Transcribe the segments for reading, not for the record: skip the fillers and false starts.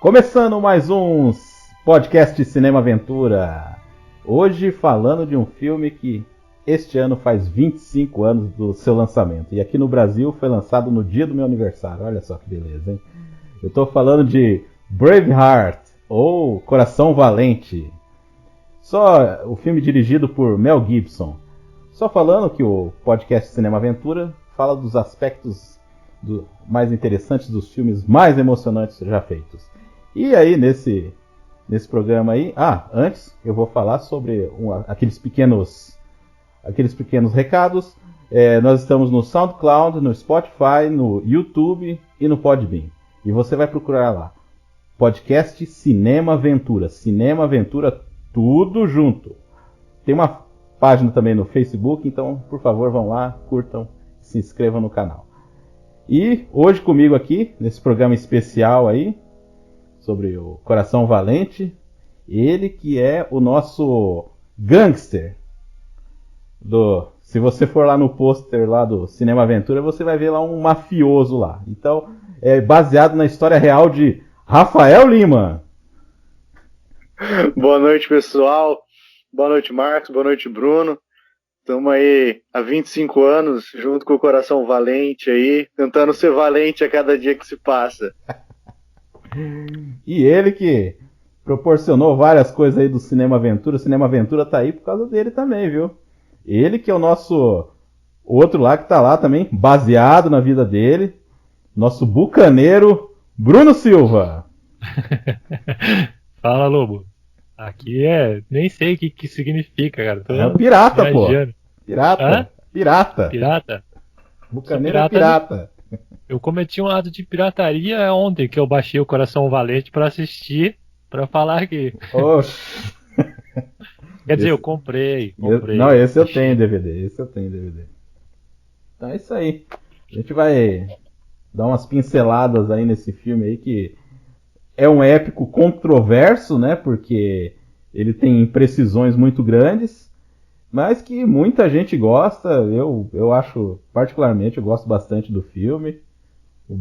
Começando mais um podcast Cinema Aventura. Hoje falando de um filme que este ano faz 25 anos do seu lançamento. E aqui no Brasil foi lançado no dia do meu aniversário. Olha só que beleza, hein? Eu estou falando de Braveheart, ou Coração Valente. Só o filme dirigido por Mel Gibson. Só falando que o podcast Cinema Aventura fala dos aspectos mais interessantes dos filmes mais emocionantes já feitos. E aí, nesse programa aí... antes eu vou falar sobre aqueles pequenos recados. Nós estamos no SoundCloud, no Spotify, no YouTube e no Podbean. E você vai procurar lá. Podcast Cinema Aventura. Cinema Aventura, tudo junto. Tem uma página também no Facebook, então, por favor, vão lá, curtam, se inscrevam no canal. E hoje comigo aqui, nesse programa especial aí, sobre o Coração Valente, ele que é o nosso gangster. Se você for lá no pôster lá do Cinema Aventura, você vai ver lá um mafioso lá. Então, é baseado na história real de Rafael Lima. Boa noite, pessoal. Boa noite, Marcos. Boa noite, Bruno. Estamos aí há 25 anos, junto com o Coração Valente aí, tentando ser valente a cada dia que se passa. E ele que proporcionou várias coisas aí do Cinema Aventura. O Cinema Aventura tá aí por causa dele também, viu? Ele que é o nosso outro lá que tá lá também, baseado na vida dele. Nosso bucaneiro, Bruno Silva. Fala, Lobo. Aqui nem sei o que significa, cara. É um pirata, viajando. Pô. Pirata. Hã? Pirata. Pirata? Bucaneiro é pirata. Eu cometi um ato de pirataria ontem, que eu baixei o Coração Valente pra assistir, pra falar aqui. Oxe. Quer dizer, eu comprei. Não, esse eu tenho DVD. Então é isso aí. A gente vai dar umas pinceladas aí nesse filme aí, que é um épico controverso, né? Porque ele tem imprecisões muito grandes, mas que muita gente gosta. Eu acho, particularmente, eu gosto bastante do filme. O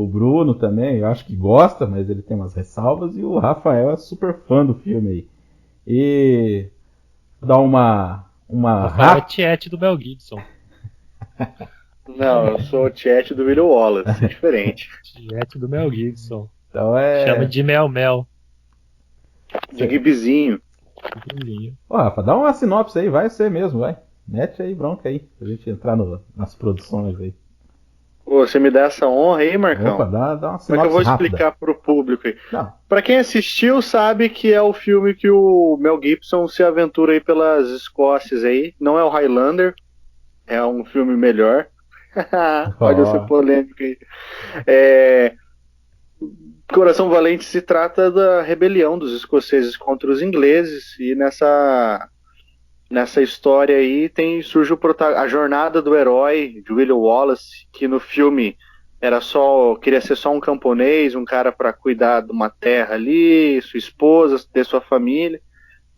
Bruno também, eu acho que gosta, mas ele tem umas ressalvas. E o Rafael é super fã do filme aí. E dá uma Rafael é tiete do Mel Gibson. Não, eu sou o tiete do William Wallace, é diferente. Tiete do Mel Gibson. Então Chama de Mel. De Gibzinho. Ô, Rafa, dá uma sinopse aí, vai ser mesmo, vai. Mete aí bronca aí, pra gente entrar nas produções aí. Ô, você me dá essa honra aí, Marcão? Opa, dá uma sinopse. Como é que eu vou rápida explicar pro público aí? Não. Pra quem assistiu, sabe que é o filme que o Mel Gibson se aventura aí pelas Escócias aí. Não é o Highlander, é um filme melhor. Pode ser polêmico aí. Coração Valente se trata da rebelião dos escoceses contra os ingleses, e nessa história aí surge a jornada do herói de William Wallace, que no filme queria ser só um camponês, um cara para cuidar de uma terra ali, sua esposa, ter sua família,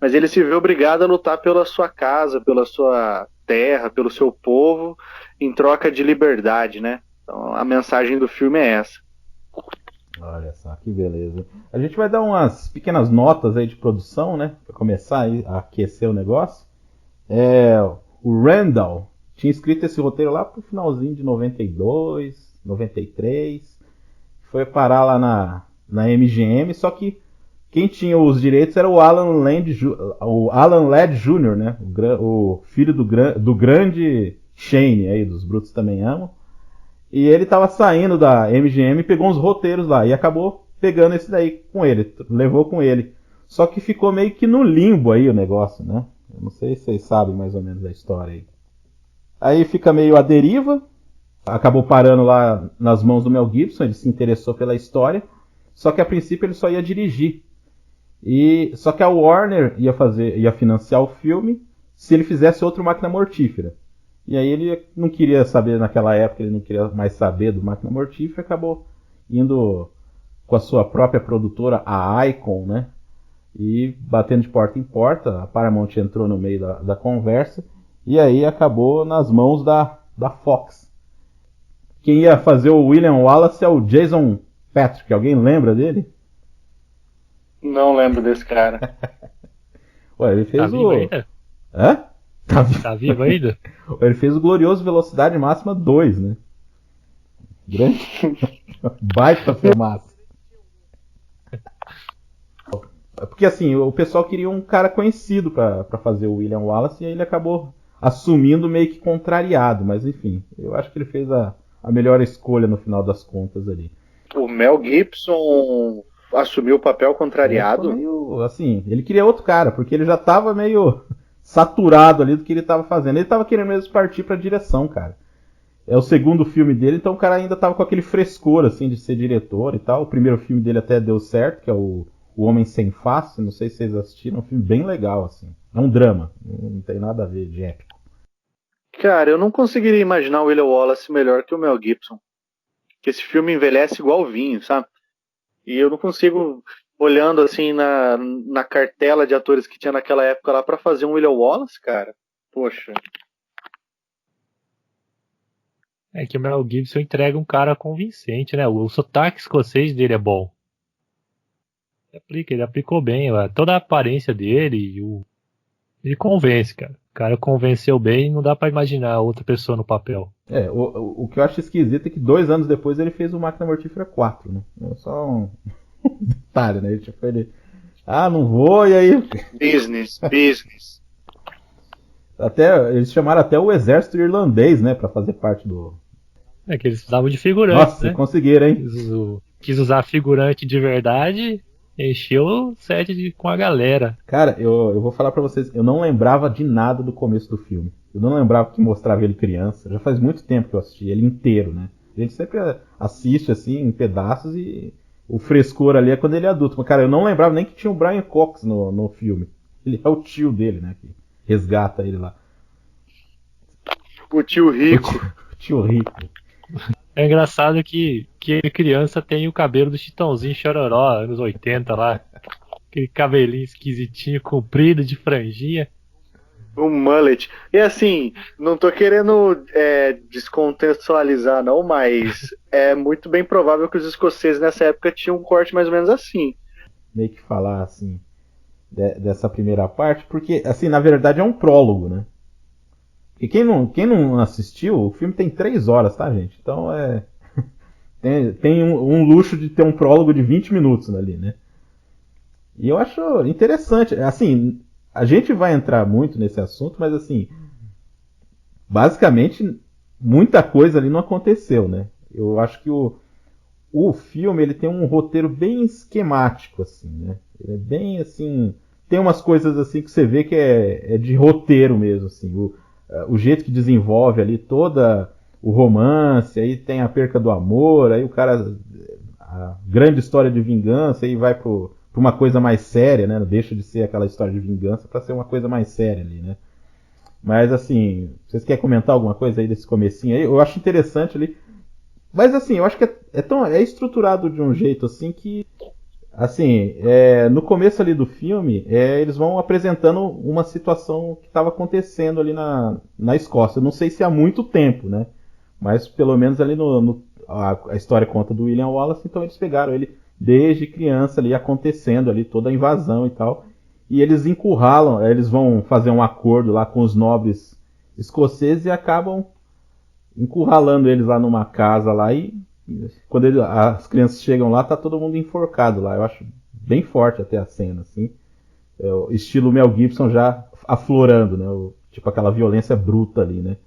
mas ele se vê obrigado a lutar pela sua casa, pela sua terra, pelo seu povo, em troca de liberdade, né? Então a mensagem do filme é essa. Olha só, que beleza. A gente vai dar umas pequenas notas aí de produção, né? Pra começar aí a aquecer o negócio. O Randall tinha escrito esse roteiro lá pro finalzinho de 92, 93. Foi parar lá na MGM, só que quem tinha os direitos era o Alan Ladd Jr., né? O filho do grande Shane aí, dos Brutos Também Amam. E ele tava saindo da MGM e pegou uns roteiros lá. E acabou pegando esse daí com ele. Levou com ele. Só que ficou meio que no limbo aí o negócio, né? Eu não sei se vocês sabem mais ou menos da história aí. Aí fica meio à deriva. Acabou parando lá nas mãos do Mel Gibson. Ele se interessou pela história. Só que a princípio ele só ia dirigir. Só que a Warner ia financiar o filme se ele fizesse outro Máquina Mortífera. E aí ele não queria saber, naquela época, ele não queria mais saber do Máquina Mortífera, acabou indo com a sua própria produtora, a Icon, né? E batendo de porta em porta, a Paramount entrou no meio da conversa, e aí acabou nas mãos da Fox. Quem ia fazer o William Wallace é o Jason Patrick, alguém lembra dele? Não lembro desse cara. Ué, ele fez Tá vivo o... ainda? Hã? Tá vivo. Tá vivo ainda? Ele fez o glorioso Velocidade Máxima 2, né? Grande. Baita filmaço. Porque assim, o pessoal queria um cara conhecido pra fazer o William Wallace e aí ele acabou assumindo meio que contrariado, mas enfim, eu acho que ele fez a melhor escolha no final das contas ali. O Mel Gibson assumiu o papel Ficou contrariado? meio assim, ele queria outro cara, porque ele já tava meio saturado ali do que ele tava fazendo. Ele tava querendo mesmo partir pra direção, cara. É o segundo filme dele, então o cara ainda tava com aquele frescor, assim, de ser diretor e tal. O primeiro filme dele até deu certo, que é o Homem Sem Face, não sei se vocês assistiram, é um filme bem legal, assim. É um drama, não tem nada a ver de épico. Cara, eu não conseguiria imaginar o William Wallace melhor que o Mel Gibson. Que esse filme envelhece igual vinho, sabe? E eu não consigo, olhando assim na cartela de atores que tinha naquela época lá pra fazer um William Wallace, cara. Poxa. É que o Mel Gibson entrega um cara convincente, né? O sotaque escocês dele é bom. Ele aplicou bem, toda a aparência dele, ele convence, cara. O cara convenceu bem e não dá pra imaginar outra pessoa no papel. O que eu acho esquisito é que 2 anos depois ele fez o Máquina Mortífera 4, né? É só um detalhe, né? Ele, não vou, e aí... Business. Até, eles chamaram até o exército irlandês, né? Pra fazer parte do... É que eles precisavam de figurantes, Nossa, né? conseguiram, hein? Quis usar figurante de verdade, encheu o set com a galera. Cara, eu vou falar pra vocês, eu não lembrava de nada do começo do filme. Eu não lembrava que mostrava ele criança. Já faz muito tempo que eu assisti ele inteiro, né? A gente sempre assiste assim, em pedaços, e o frescor ali é quando ele é adulto. Mas, cara, eu não lembrava nem que tinha o Brian Cox no filme. Ele é o tio dele, né? Que resgata ele lá. O tio rico. O tio rico. É engraçado que criança tem o cabelo do Chitãozinho Chororó, anos 80 lá. Aquele cabelinho esquisitinho, comprido, de franjinha. Um mullet. E assim, não tô querendo descontextualizar não, mas é muito bem provável que os escoceses nessa época tinham um corte mais ou menos assim. Meio que falar assim dessa primeira parte, porque assim, na verdade é um prólogo, né? E quem não assistiu, o filme tem 3 horas, tá, gente? Então tem um luxo de ter um prólogo de 20 minutos ali, né? E eu acho interessante. Assim, a gente vai entrar muito nesse assunto, mas assim, basicamente, muita coisa ali não aconteceu, né? Eu acho que o filme ele tem um roteiro bem esquemático, assim, né? Ele é bem assim. Tem umas coisas assim que você vê que é de roteiro mesmo, assim. O jeito que desenvolve ali toda o romance, aí tem a perca do amor, aí o cara. A grande história de vingança, aí vai pra uma coisa mais séria, né? Deixa de ser aquela história de vingança para ser uma coisa mais séria ali, né? Mas assim, vocês querem comentar alguma coisa aí desse comecinho aí? Eu acho interessante ali. Mas assim, eu acho que é estruturado de um jeito assim que. Assim, no começo ali do filme, eles vão apresentando uma situação que estava acontecendo ali na Escócia. Eu não sei se há muito tempo, né? Mas pelo menos ali a história conta do William Wallace, então eles pegaram ele desde criança ali acontecendo ali toda a invasão e tal. E eles encurralam, eles vão fazer um acordo lá com os nobres escoceses e acabam encurralando eles lá numa casa lá e quando as crianças chegam lá, tá todo mundo enforcado lá. Eu acho bem forte até a cena, assim. O estilo Mel Gibson já aflorando, né? Tipo aquela violência bruta ali, né?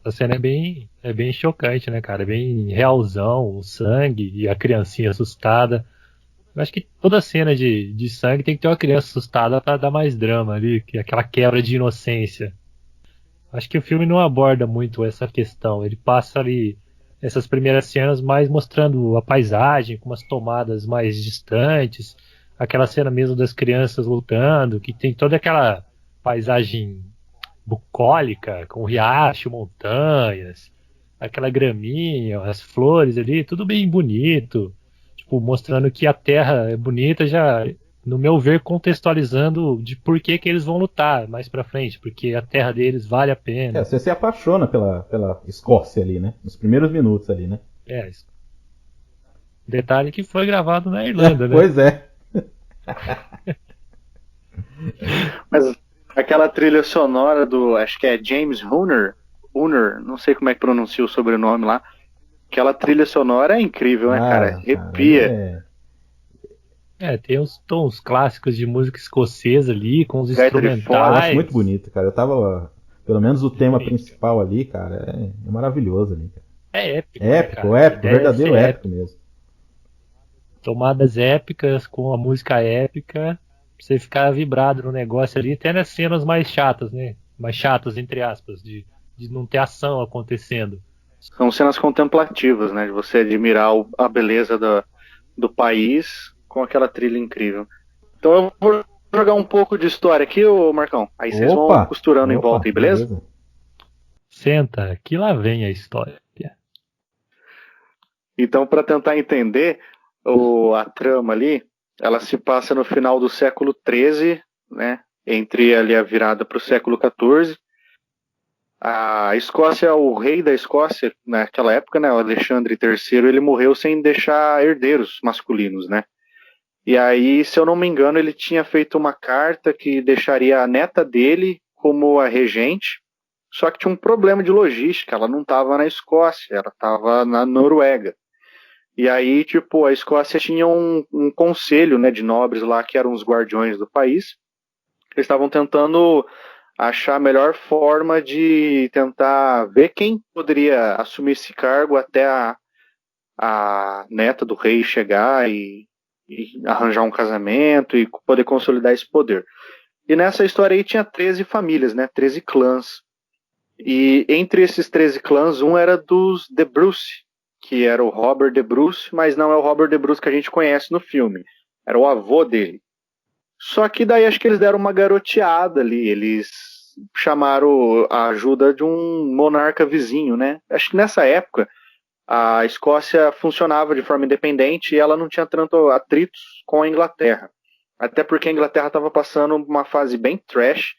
A cena é bem chocante, né, cara? É bem realzão, o sangue e a criancinha assustada. Eu acho que toda cena de sangue tem que ter uma criança assustada pra dar mais drama ali, que é aquela quebra de inocência. Acho que o filme não aborda muito essa questão. Ele passa ali essas primeiras cenas mais mostrando a paisagem, com umas tomadas mais distantes, aquela cena mesmo das crianças lutando, que tem toda aquela paisagem bucólica, com riacho, montanhas, aquela graminha, as flores ali, tudo bem bonito, tipo, mostrando que a terra é bonita, já, no meu ver, contextualizando de por que eles vão lutar mais pra frente, porque a terra deles vale a pena. Você se apaixona pela Escócia ali, né? Nos primeiros minutos ali, né? Detalhe que foi gravado na Irlanda, né? Pois é. Mas aquela trilha sonora do, acho que é James Horner, não sei como é que pronuncia o sobrenome lá. Aquela trilha sonora é incrível, né, cara? Arrepia. Tem uns tons clássicos de música escocesa ali, com os Gaita de fora. Eu acho instrumentais. muito bonito, cara. Eu tava. Pelo menos o tema principal ali, cara, é maravilhoso ali, cara. É épico. Épico, né, cara? épico, verdadeiro épico mesmo. Tomadas épicas, com a música épica, pra você ficar vibrado no negócio ali, até nas cenas mais chatas, né? Mais chatas, entre aspas, de não ter ação acontecendo. São cenas contemplativas, né? De você admirar a beleza do país com aquela trilha incrível. Então eu vou jogar um pouco de história aqui, ô Marcão. Aí vocês vão costurando em volta aí, beleza? Senta, que lá vem a história. Então, para tentar entender a trama ali, ela se passa no final do século XIII, né? Entre ali a virada para o século XIV. A Escócia, o rei da Escócia, naquela época, né, o Alexandre III, ele morreu sem deixar herdeiros masculinos, né? E aí, se eu não me engano, ele tinha feito uma carta que deixaria a neta dele como a regente, só que tinha um problema de logística, ela não estava na Escócia, ela estava na Noruega. E aí, tipo, a Escócia tinha um conselho, né, de nobres lá, que eram os guardiões do país. Eles estavam tentando achar a melhor forma de tentar ver quem poderia assumir esse cargo até a neta do rei chegar e arranjar um casamento e poder consolidar esse poder. E nessa história aí tinha 13 famílias, né? 13 clãs. E entre esses 13 clãs, um era dos de Bruce, que era o Robert de Bruce, mas não é o Robert de Bruce que a gente conhece no filme. Era o avô dele. Só que daí acho que eles deram uma garoteada ali, eles chamaram a ajuda de um monarca vizinho, né? Acho que nessa época a Escócia funcionava de forma independente e ela não tinha tanto atritos com a Inglaterra. Até porque a Inglaterra estava passando uma fase bem trash,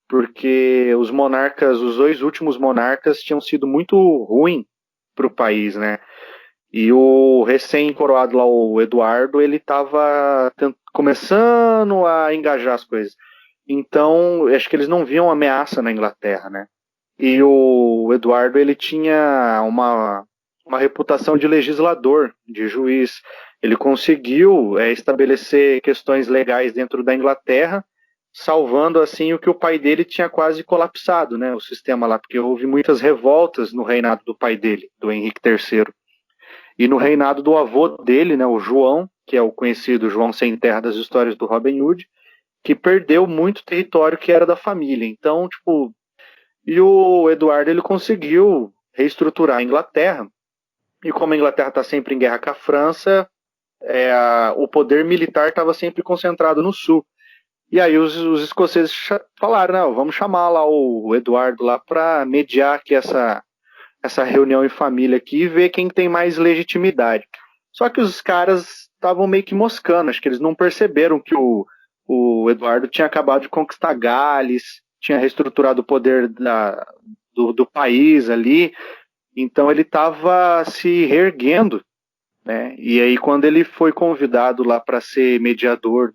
porque os monarcas, os 2 últimos monarcas tinham sido muito ruins para o país, né? E o recém-coroado lá, o Eduardo, ele estava começando a engajar as coisas. Então, acho que eles não viam ameaça na Inglaterra, né? E o Eduardo, ele tinha uma reputação de legislador, de juiz. Ele conseguiu estabelecer questões legais dentro da Inglaterra, salvando assim o que o pai dele tinha quase colapsado, né? O sistema lá, porque houve muitas revoltas no reinado do pai dele, do Henrique III. E no reinado do avô dele, né, o João, que é o conhecido João Sem Terra das histórias do Robin Hood, que perdeu muito território que era da família. Então, tipo, e o Eduardo, ele conseguiu reestruturar a Inglaterra, e como a Inglaterra está sempre em guerra com a França, o poder militar estava sempre concentrado no sul. E aí os escoceses falaram, não, vamos chamar lá o Eduardo lá para mediar aqui essa reunião em família aqui e ver quem tem mais legitimidade. Só que os caras estavam meio que moscando, acho que eles não perceberam que o Eduardo tinha acabado de conquistar Gales, tinha reestruturado o poder do país ali, então ele estava se reerguendo, né? E aí quando ele foi convidado lá para ser mediador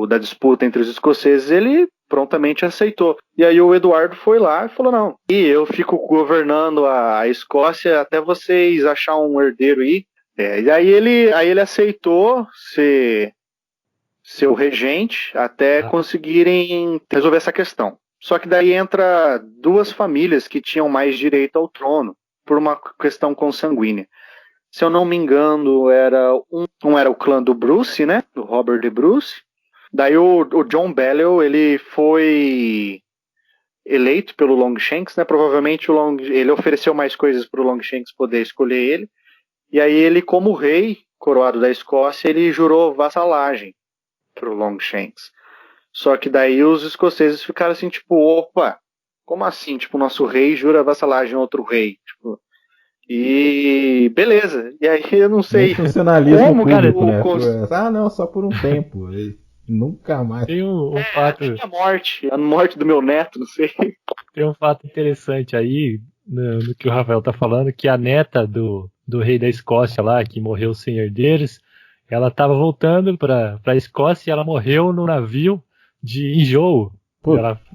da disputa entre os escoceses, ele prontamente aceitou. E aí o Eduardo foi lá e falou, não, e eu fico governando a Escócia até vocês achar um herdeiro aí. E aí ele aceitou ser o regente até conseguirem resolver essa questão. Só que daí entra 2 famílias que tinham mais direito ao trono, por uma questão consanguínea. Se eu não me engano, era era o clã do Bruce, né? Do Robert de Bruce. Daí o John Balliol, ele foi eleito pelo Longshanks, né? Provavelmente ele ofereceu mais coisas para o Longshanks poder escolher ele. E aí ele, como rei coroado da Escócia, ele jurou vassalagem para o Longshanks. Só que daí os escoceses ficaram assim, tipo, opa, como assim? Tipo, o nosso rei jura vassalagem a outro rei. Tipo, e beleza. E aí eu não sei funcionalismo como, público, cara, né? Não, só por um tempo. Nunca mais. Tem um fato. A morte do meu neto, não sei. Tem um fato interessante aí no que o Rafael tá falando, que a neta do rei da Escócia lá, que morreu sem herdeiros, ela tava voltando pra Escócia e ela morreu no navio de enjoo.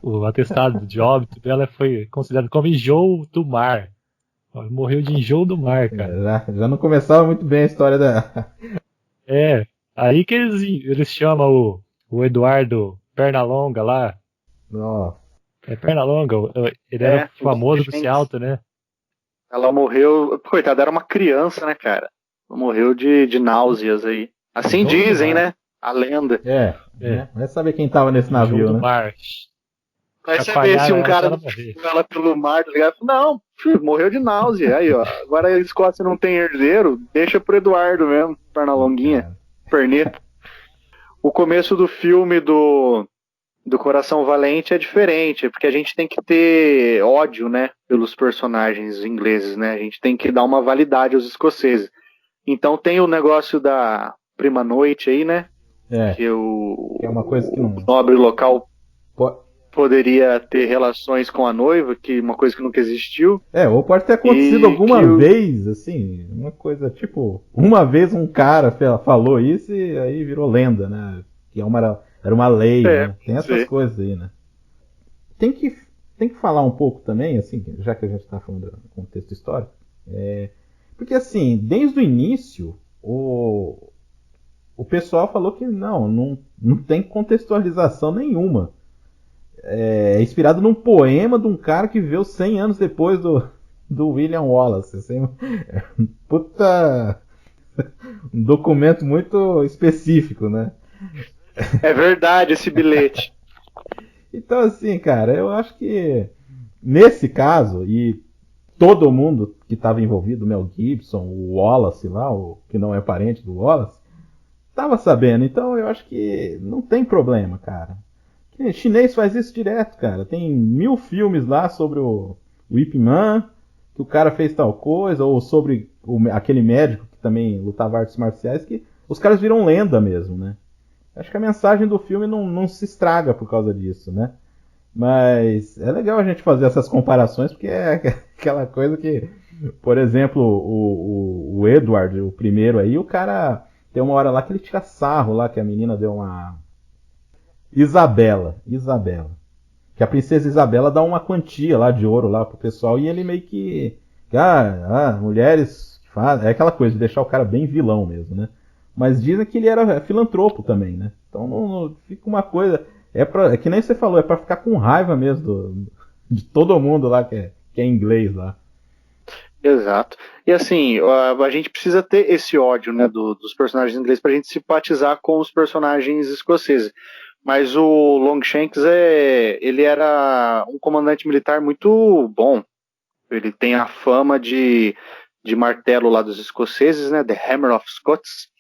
O atestado de óbito dela foi considerado como enjoo do mar. Ela morreu de enjoo do mar, cara. Já não começava muito bem a história da... Aí que eles chamam o Eduardo Pernalonga lá. Nossa. É Pernalonga, ele era famoso por ser alto, né? Ela morreu, coitada, era uma criança, né, cara? Ela morreu de náuseas aí. Assim dizem, né? A lenda. Vai saber quem tava nesse navio, do né? Mar. Vai saber se um cara ela pelo mar, tá ligado? Não, morreu de náusea. Aí, ó. Agora a Escócia não tem herdeiro, deixa pro Eduardo mesmo, Pernalonguinha, perneta. O começo do filme do Coração Valente é diferente, porque a gente tem que ter ódio, né, pelos personagens ingleses, né? A gente tem que dar uma validade aos escoceses. Então tem o negócio da prima noite aí, né? Que é uma coisa que não... o nobre local poderia ter relações com a noiva, que uma coisa que nunca existiu. Ou pode ter acontecido alguma vez, assim, uma coisa tipo, uma vez um cara falou isso e aí virou lenda, né? Que era uma lei, né? Tem essas coisas aí, né? Tem que falar um pouco também, assim, já que a gente está falando do contexto histórico, porque assim, desde o início, o pessoal falou que não tem contextualização nenhuma. É inspirado num poema de um cara que viveu 100 anos depois do William Wallace. Assim, um documento muito específico, né? É verdade esse bilhete. Então, assim, cara, eu acho que nesse caso, e todo mundo que estava envolvido, o Mel Gibson, o Wallace lá, que não é parente do Wallace, estava sabendo. Então, eu acho que não tem problema, cara. O chinês faz isso direto, cara. Tem 1000 filmes lá sobre o Ip Man, que o cara fez tal coisa, ou sobre aquele médico que também lutava artes marciais, que os caras viram lenda mesmo, né? Acho que a mensagem do filme não se estraga por causa disso, né? Mas é legal a gente fazer essas comparações, porque é aquela coisa que, por exemplo, o Edward, o primeiro aí, o cara tem uma hora lá que ele tira sarro lá, que a menina deu uma... Isabela. Que a princesa Isabela dá uma quantia lá de ouro lá pro pessoal e ele meio que... mulheres fazem... É aquela coisa de deixar o cara bem vilão mesmo, né? Mas dizem que ele era filantropo também, né? Então não fica uma coisa... É que nem você falou, é pra ficar com raiva mesmo de todo mundo lá que é inglês lá. Exato. E assim, a gente precisa ter esse ódio, né, dos personagens ingleses pra gente simpatizar com os personagens escoceses. Mas o Longshanks ele era um comandante militar muito bom. Ele tem a fama de martelo lá dos escoceses, né? The Hammer of Scots.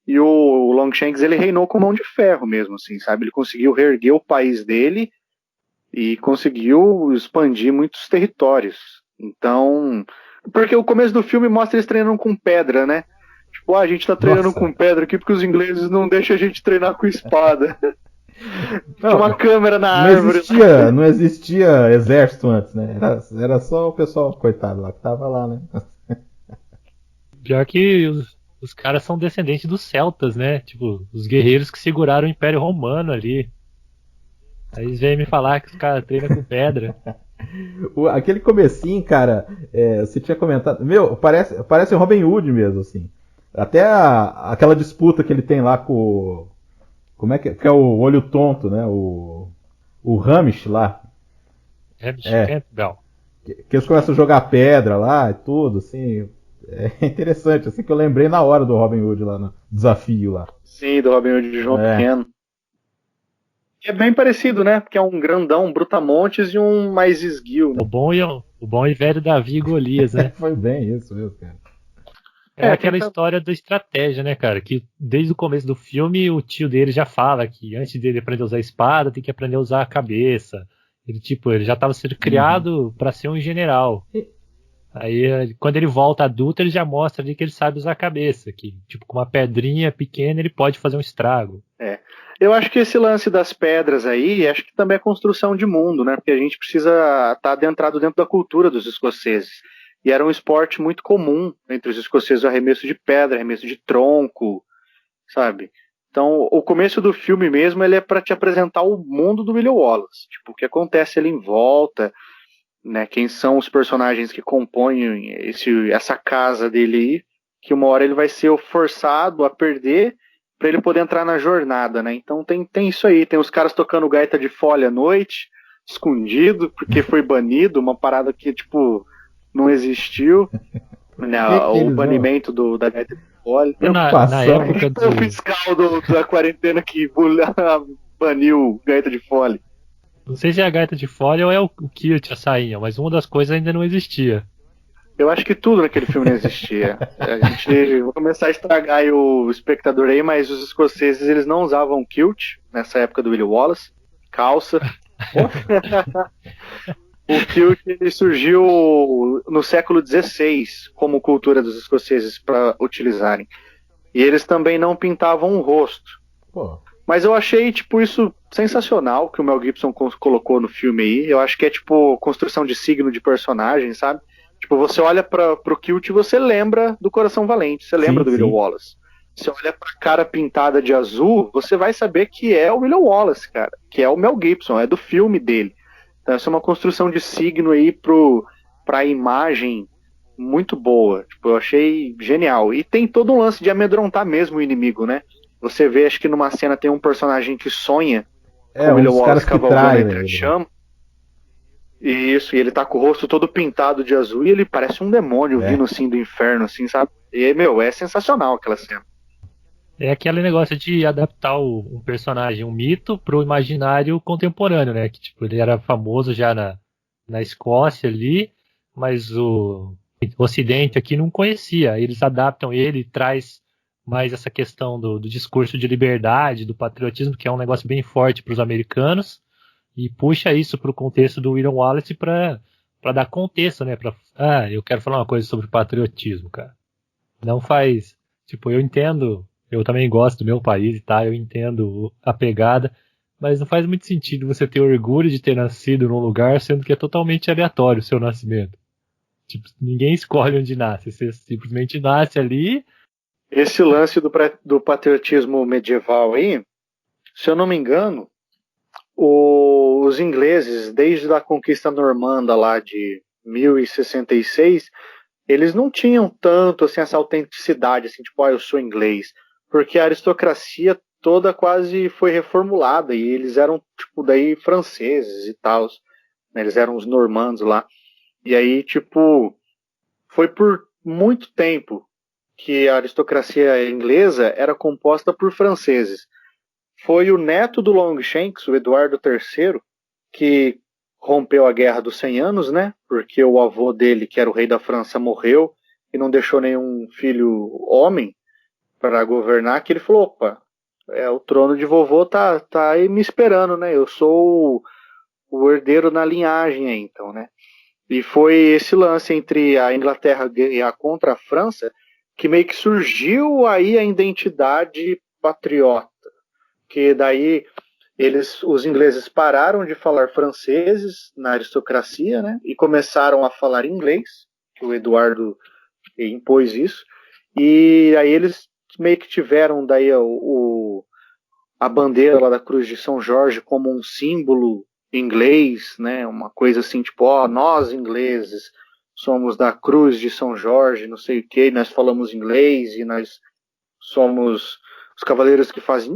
E o Longshanks, ele reinou com mão de ferro mesmo, assim, sabe? Ele conseguiu reerguer o país dele e conseguiu expandir muitos territórios. Então, porque o começo do filme mostra eles treinando com pedra, né? Tipo, a gente tá treinando com pedra aqui porque os ingleses não deixam a gente treinar com espada. Tinha uma câmera na árvore. Não existia exército antes, né? Era só o pessoal, coitado lá, que tava lá, né? Pior que os caras são descendentes dos celtas, né? Tipo, os guerreiros que seguraram o Império Romano ali. Aí eles vêm me falar que os caras treinam com pedra. Aquele comecinho, cara, você tinha comentado... Meu, parece o Robin Hood mesmo, assim. Até aquela disputa que ele tem lá com... Como é que é o olho tonto, né? O Hamish lá. Hamish Campbell. Que eles começam a jogar pedra lá e tudo, assim. É interessante, assim que eu lembrei na hora do Robin Hood lá no desafio lá. Sim, do Robin Hood de João Pequeno. É bem parecido, né? Porque é um grandão, um brutamontes e um mais esguio. Né? O bom e velho Davi e Golias, né? Foi bem isso mesmo, cara. É aquela história da estratégia, né, cara? Que desde o começo do filme o tio dele já fala que antes dele aprender a usar a espada, tem que aprender a usar a cabeça. Ele já estava sendo criado para ser um general. Aí, quando ele volta adulto, ele já mostra ali que ele sabe usar a cabeça. Que, tipo, com uma pedrinha pequena ele pode fazer um estrago. Eu acho que esse lance das pedras aí, acho que também é construção de mundo, né? Porque a gente precisa estar adentrado dentro da cultura dos escoceses. E era um esporte muito comum entre os escoceses, o arremesso de pedra, arremesso de tronco. sabe? Então, o começo do filme mesmo, ele é para te apresentar o mundo do William Wallace, tipo, o que acontece ali em volta, né? Quem são os personagens que compõem essa casa dele aí, que uma hora ele vai ser forçado a perder para ele poder entrar na jornada, né? Então tem isso aí, tem os caras tocando gaita de fole à noite, escondido, porque foi banido, uma parada que, tipo, não existiu, né? O banimento da gaita de fole. Na época o fiscal da quarentena que baniu gaita de fole. Não sei se é a gaita de fole ou é o kilt, a sainha, mas uma das coisas ainda não existia. Eu acho que tudo naquele filme não existia. A gente vai começar a estragar aí o espectador aí, mas os escoceses eles não usavam kilt nessa época do William Wallace, calça. O kilt ele surgiu no século XVI como cultura dos escoceses para utilizarem. E eles também não pintavam o rosto. Pô. Mas eu achei, tipo, isso sensacional que o Mel Gibson colocou no filme aí. Eu acho que é, tipo, construção de signo de personagem, sabe? Tipo, você olha pro kilt e você lembra do Coração Valente, você lembra do William Wallace. Você olha pra cara pintada de azul, você vai saber que é o William Wallace, cara. Que é o Mel Gibson, é do filme dele. Então essa é uma construção de signo aí pra imagem muito boa. Tipo, eu achei genial. E tem todo um lance de amedrontar mesmo o inimigo, né? Você vê, acho que numa cena tem um personagem que sonha com o William Wallace cavalgando entre a chama. Isso, e ele tá com o rosto todo pintado de azul e ele parece um demônio vindo assim do inferno, assim, sabe? E, é sensacional aquela cena. É aquele negócio de adaptar um personagem, um mito, pro imaginário contemporâneo, né? Que, tipo, ele era famoso já na Escócia ali, mas o Ocidente aqui não conhecia. Eles adaptam ele, traz mais essa questão do discurso de liberdade, do patriotismo, que é um negócio bem forte para os americanos, e puxa isso para o contexto do William Wallace para dar contexto, né? Eu quero falar uma coisa sobre patriotismo, cara. Não faz... Tipo, eu entendo, eu também gosto do meu país, tá? Eu entendo a pegada, mas não faz muito sentido você ter orgulho de ter nascido num lugar, sendo que é totalmente aleatório o seu nascimento. Tipo, ninguém escolhe onde nasce, você simplesmente nasce ali. Esse lance do patriotismo medieval aí, se eu não me engano, os ingleses, desde a conquista normanda lá de 1066, eles não tinham tanto assim, essa autenticidade, assim, tipo, eu sou inglês, porque a aristocracia toda quase foi reformulada e eles eram, tipo, daí franceses e tal, né, eles eram os normandos lá. E aí, tipo, foi por muito tempo que a aristocracia inglesa era composta por franceses. Foi o neto do Longshanks, o Eduardo III, que rompeu a Guerra dos 100 Anos, né? Porque o avô dele, que era o rei da França, morreu e não deixou nenhum filho homem para governar, que ele falou, opa, o trono de vovô tá aí me esperando, né? Eu sou o herdeiro na linhagem aí, então, né? E foi esse lance entre a Inglaterra guerrear contra a França que meio que surgiu aí a identidade patriota. Que daí os ingleses pararam de falar franceses na aristocracia, né? E começaram a falar inglês, que o Eduardo impôs isso. E aí eles meio que tiveram daí a bandeira lá da Cruz de São Jorge como um símbolo inglês, né? Uma coisa assim, tipo, nós ingleses somos da Cruz de São Jorge, não sei o que, nós falamos inglês e nós somos os cavaleiros que fazem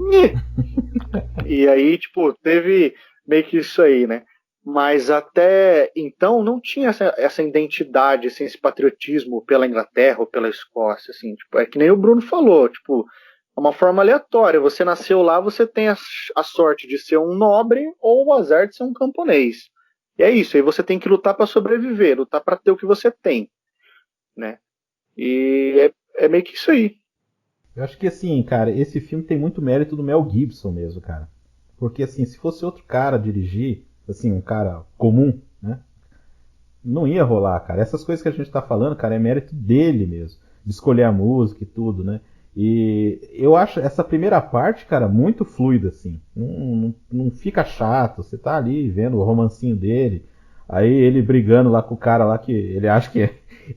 e aí, tipo, teve meio que isso aí, né? Mas até então não tinha essa identidade, assim, esse patriotismo pela Inglaterra ou pela Escócia, assim, tipo, é que nem o Bruno falou, tipo, é uma forma aleatória, você nasceu lá, você tem a sorte de ser um nobre ou o azar de ser um camponês. E é isso, aí você tem que lutar para sobreviver, lutar para ter o que você tem, né? E é meio que isso aí. Eu acho que assim, cara, esse filme tem muito mérito do Mel Gibson mesmo, cara. Porque assim, se fosse outro cara dirigir, assim, um cara comum, né? Não ia rolar, cara. Essas coisas que a gente tá falando, cara, é mérito dele mesmo. De escolher a música e tudo, né? E eu acho essa primeira parte, cara, muito fluida, assim. Não fica chato. Você tá ali vendo o romancinho dele. Aí ele brigando lá com o cara lá que ele acha que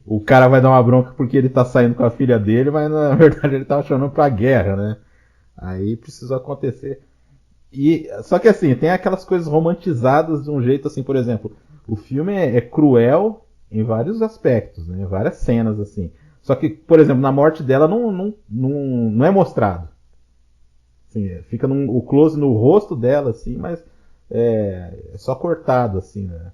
o cara vai dar uma bronca porque ele tá saindo com a filha dele, mas na verdade ele tava chamando pra guerra, né? Aí precisou acontecer. Só que assim, tem aquelas coisas romantizadas de um jeito assim, por exemplo, o filme é cruel em vários aspectos, né? Várias cenas assim. Só que, por exemplo, na morte dela não é mostrado. Assim, fica o close no rosto dela, assim, mas é só cortado, assim, né?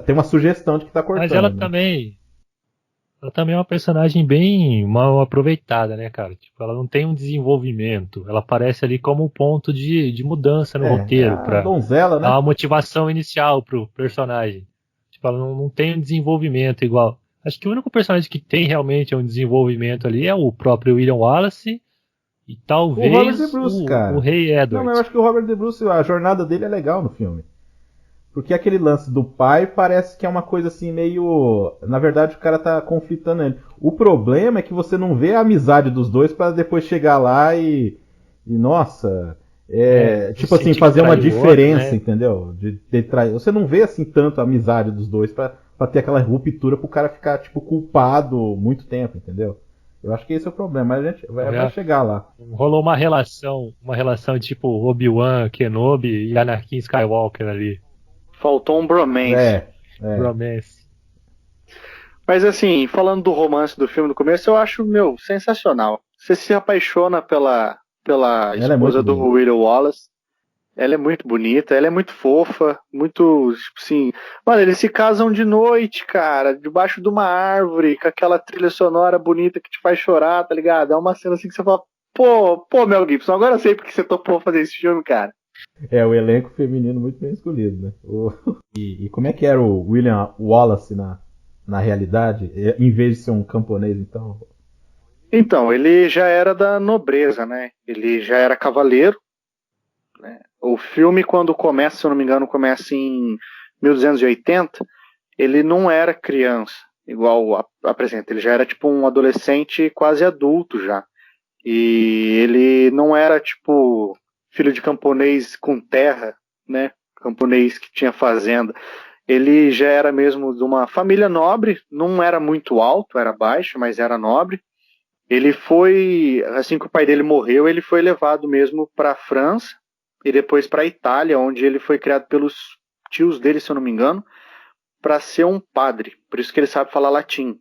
Tem uma sugestão de que tá cortando. Mas ela né? também é uma personagem bem mal aproveitada, né, cara? Tipo, ela não tem um desenvolvimento. Ela aparece ali como um ponto de mudança no roteiro, A pra donzela, dar né? uma motivação inicial pro personagem. Tipo, ela não tem um desenvolvimento igual. Acho que o único personagem que tem realmente um desenvolvimento ali é o próprio William Wallace e O Robert De talvez Bruce, o cara. Rei Não, mas Edward. eu acho que o Robert De Bruce, a jornada dele é legal no filme. Porque aquele lance do pai parece que é uma coisa assim meio. Na verdade, o cara tá conflitando ele. O problema é que você não vê a amizade dos dois pra depois chegar lá nossa. Tipo assim, Sentir que fazer uma traiu o outro, diferença, né? entendeu? De trair. Você não vê assim tanto a amizade dos dois pra ter aquela ruptura pro cara ficar, tipo, culpado muito tempo, entendeu? Eu acho que esse é o problema, mas a gente vai chegar lá. Rolou uma relação tipo Obi-Wan, Kenobi e Anakin Skywalker ali. Faltou um bromance. Bromance. Mas assim, falando do romance do filme no começo, eu acho, sensacional. Você se apaixona pela Ela é muito esposa do bonita. William Wallace. Ela é muito bonita, ela é muito fofa, muito, tipo assim... Mano, eles se casam de noite, cara, debaixo de uma árvore, com aquela trilha sonora bonita que te faz chorar, tá ligado? É uma cena assim que você fala, pô, Mel Gibson, agora eu sei porque você topou fazer esse filme, cara. O elenco feminino muito bem escolhido, né? E como é que era o William Wallace na realidade? Em vez de ser um camponês, então? Então, ele já era da nobreza, né? Ele já era cavaleiro, né? O filme, quando começa, se eu não me engano, começa em 1280, ele não era criança, igual apresenta. Ele já era tipo um adolescente quase adulto já. E ele não era tipo filho de camponês com terra, né? Camponês que tinha fazenda. Ele já era mesmo de uma família nobre, não era muito alto, era baixo, mas era nobre. Ele foi, assim que o pai dele morreu, ele foi levado mesmo para a França e depois para a Itália, onde ele foi criado pelos tios dele, se eu não me engano, para ser um padre. Por isso que ele sabe falar latim.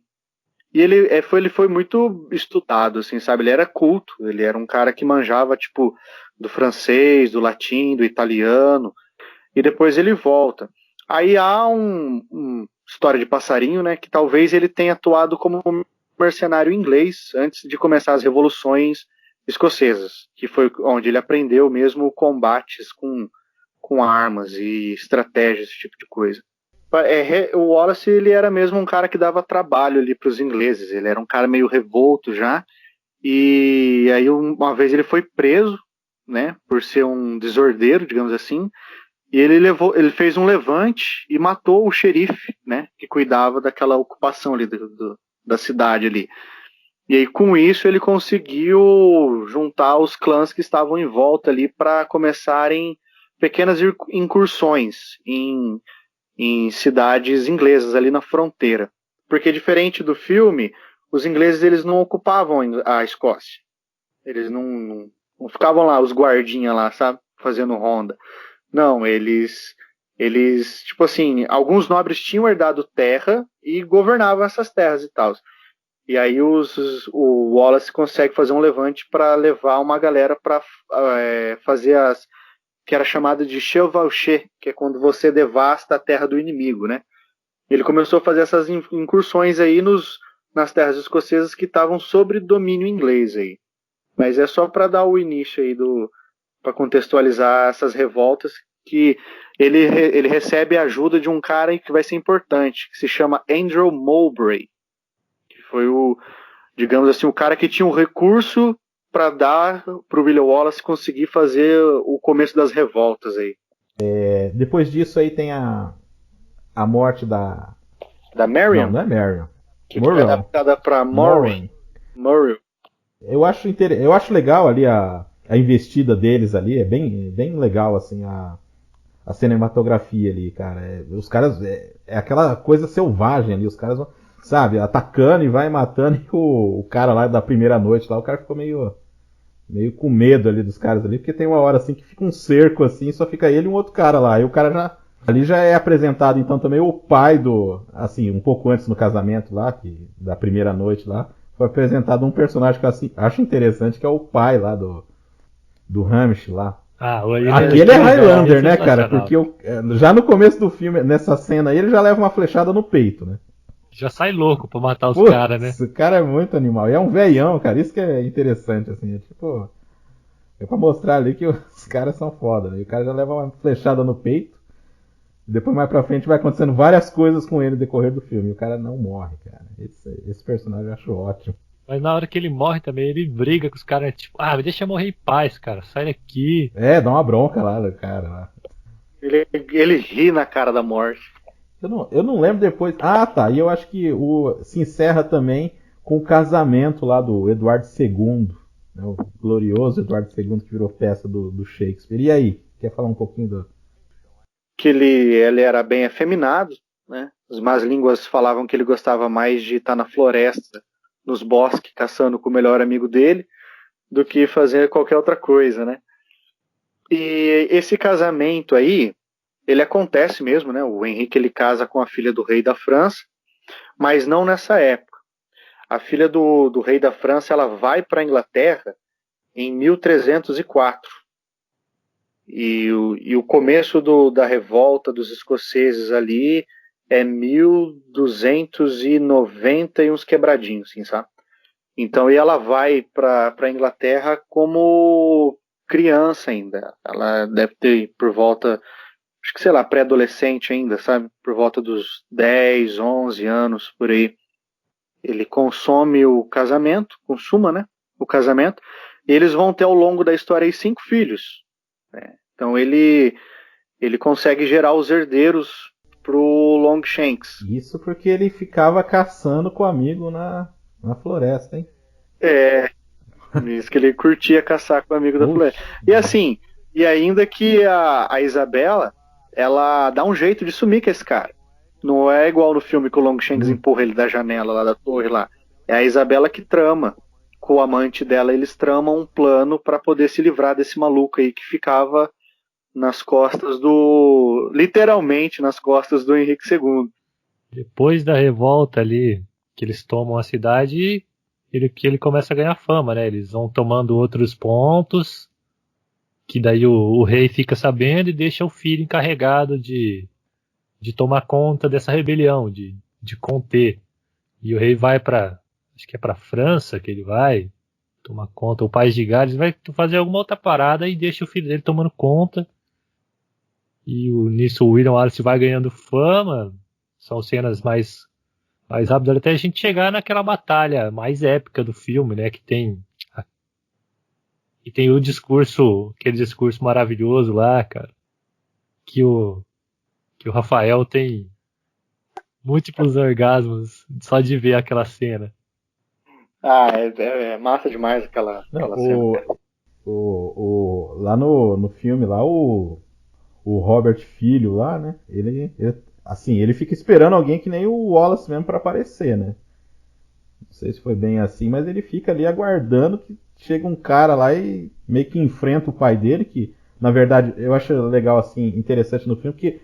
E ele foi muito estudado, assim, sabe? Ele era culto, ele era um cara que manjava, tipo, do francês, do latim, do italiano, e depois ele volta. Aí há um história de passarinho, né, que talvez ele tenha atuado como mercenário inglês antes de começar as revoluções escocesas, que foi onde ele aprendeu mesmo combates com armas e estratégias, esse tipo de coisa. O Wallace, ele era mesmo um cara que dava trabalho ali para os ingleses, ele era um cara meio revolto já, e aí uma vez ele foi preso, né, por ser um desordeiro, digamos assim, e ele fez um levante e matou o xerife, né, que cuidava daquela ocupação ali da cidade ali. E aí com isso ele conseguiu juntar os clãs que estavam em volta ali para começarem pequenas incursões em cidades inglesas ali na fronteira. Porque diferente do filme, os ingleses eles não ocupavam a Escócia. Eles não ficavam lá, os guardinhas lá, sabe, fazendo ronda. Não, eles, tipo assim, alguns nobres tinham herdado terra e governavam essas terras e tal. E aí o Wallace consegue fazer um levante para levar uma galera para fazer que era chamada de chevauché, que é quando você devasta a terra do inimigo, né? Ele começou a fazer essas incursões aí nas terras escocesas que estavam sob domínio inglês aí. Mas é só para dar o início aí para contextualizar essas revoltas, que ele recebe a ajuda de um cara que vai ser importante, que se chama Andrew Mowbray, que foi digamos assim, o cara que tinha um recurso para dar para o William Wallace conseguir fazer o começo das revoltas aí. Depois disso aí tem a morte da Marion? Não é Marion. Que foi adaptada para Murray. Eu acho legal ali a investida deles ali, é bem legal assim a cinematografia ali, cara. Os caras é aquela coisa selvagem ali, os caras vão, sabe, atacando e vai matando, e o cara lá da primeira noite lá, o cara ficou meio com medo ali dos caras ali, porque tem uma hora assim que fica um cerco assim, só fica ele e um outro cara lá. Aí o cara já... Ali já é apresentado então também o pai do... Assim, um pouco antes no casamento lá, da primeira noite lá, foi apresentado um personagem que eu assim, acho interessante, que é o pai lá do Hamish lá. Aquele é Highlander, né, cara? Porque já no começo do filme, nessa cena aí, ele já leva uma flechada no peito, né? Já sai louco pra matar os caras, né? Esse cara é muito animal. E é um velhão, cara. Isso que é interessante, assim. É tipo... É pra mostrar ali que os caras são foda, né? E o cara já leva uma flechada no peito. Depois, mais pra frente, vai acontecendo várias coisas com ele no decorrer do filme. E o cara não morre, cara. Esse personagem eu acho ótimo. Mas na hora que ele morre também, ele briga com os caras, tipo, me deixa eu morrer em paz, cara, sai daqui. Dá uma bronca lá do cara. Lá. Ele ri na cara da morte. Eu não lembro depois. Tá. E eu acho que se encerra também com o casamento lá do Eduardo II. Né, o glorioso Eduardo II que virou peça do Shakespeare. E aí? Quer falar um pouquinho do... Que ele era bem afeminado, né? As más línguas falavam que ele gostava mais de estar na floresta, nos bosques, caçando com o melhor amigo dele, do que fazer qualquer outra coisa, né? E esse casamento aí, ele acontece mesmo, né? O Henrique, ele casa com a filha do rei da França, mas não nessa época. A filha do rei da França, ela vai para a Inglaterra em 1304. E o começo da revolta dos escoceses ali é 1290 e uns quebradinhos, assim, sabe? Então, e ela vai para a Inglaterra como criança ainda. Ela deve ter por volta, acho que sei lá, pré-adolescente ainda, sabe? Por volta dos 10, 11 anos, por aí. Ele consuma, né? O casamento. E eles vão ter ao longo da história aí 5 filhos. Né? Então ele consegue gerar os herdeiros pro Longshanks. Isso porque ele ficava caçando com o amigo na floresta, hein? Isso que ele curtia caçar com o amigo da floresta. E assim, e ainda que a Isabela, ela dá um jeito de sumir com esse cara. Não é igual no filme que o Longshanks empurra ele da janela lá da torre lá. É a Isabela que trama. Com o amante dela, eles tramam um plano para poder se livrar desse maluco aí que ficava nas costas literalmente nas costas do Henrique II. Depois da revolta ali, que eles tomam a cidade, ele começa a ganhar fama, né? Eles vão tomando outros pontos, que daí o rei fica sabendo e deixa o filho encarregado de tomar conta dessa rebelião, de conter. E o rei vai acho que é pra França que ele vai tomar conta, o País de Gales, vai fazer alguma outra parada e deixa o filho dele tomando conta. E nisso o William Wallace vai ganhando fama, são cenas mais rápidas, até a gente chegar naquela batalha mais épica do filme, né, que tem aquele discurso maravilhoso lá, cara, que o Rafael tem múltiplos orgasmos só de ver aquela cena. É massa demais aquela cena. Lá no filme, lá o Robert Filho lá, né? Ele fica esperando alguém que nem o Wallace mesmo pra aparecer, né? Não sei se foi bem assim, mas ele fica ali aguardando que chega um cara lá e meio que enfrenta o pai dele, que na verdade eu acho legal, assim, interessante no filme, que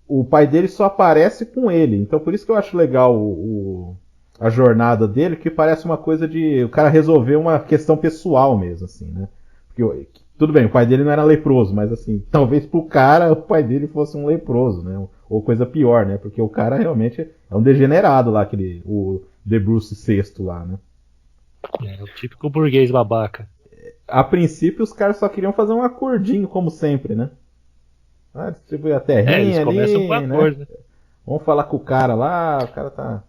o pai dele só aparece com ele. Então por isso que eu acho legal a jornada dele, que parece uma coisa de o cara resolver uma questão pessoal mesmo, assim, né? Porque, tudo bem, o pai dele não era leproso, mas assim, talvez pro cara o pai dele fosse um leproso, né? Ou coisa pior, né? Porque o cara realmente é um degenerado lá, o De Bruce VI lá, né? É o típico burguês babaca. A princípio os caras só queriam fazer um acordinho, como sempre, né? Distribuir a terrinha eles ali, começam com acordo, né? Vamos falar com o cara lá, o cara tá...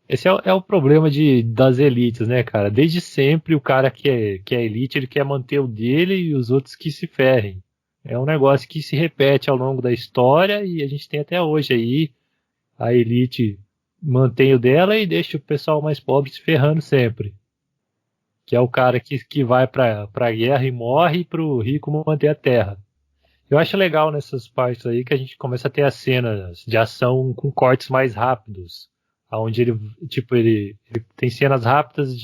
Esse é o problema das elites, né, cara? Desde sempre o cara que é elite, ele quer manter o dele e os outros que se ferrem. É um negócio que se repete ao longo da história e a gente tem até hoje aí. A elite mantém o dela e deixa o pessoal mais pobre se ferrando sempre. Que é o cara que vai pra guerra e morre pro rico manter a terra. Eu acho legal nessas partes aí que a gente começa a ter as cenas de ação com cortes mais rápidos. onde ele tem cenas rápidas,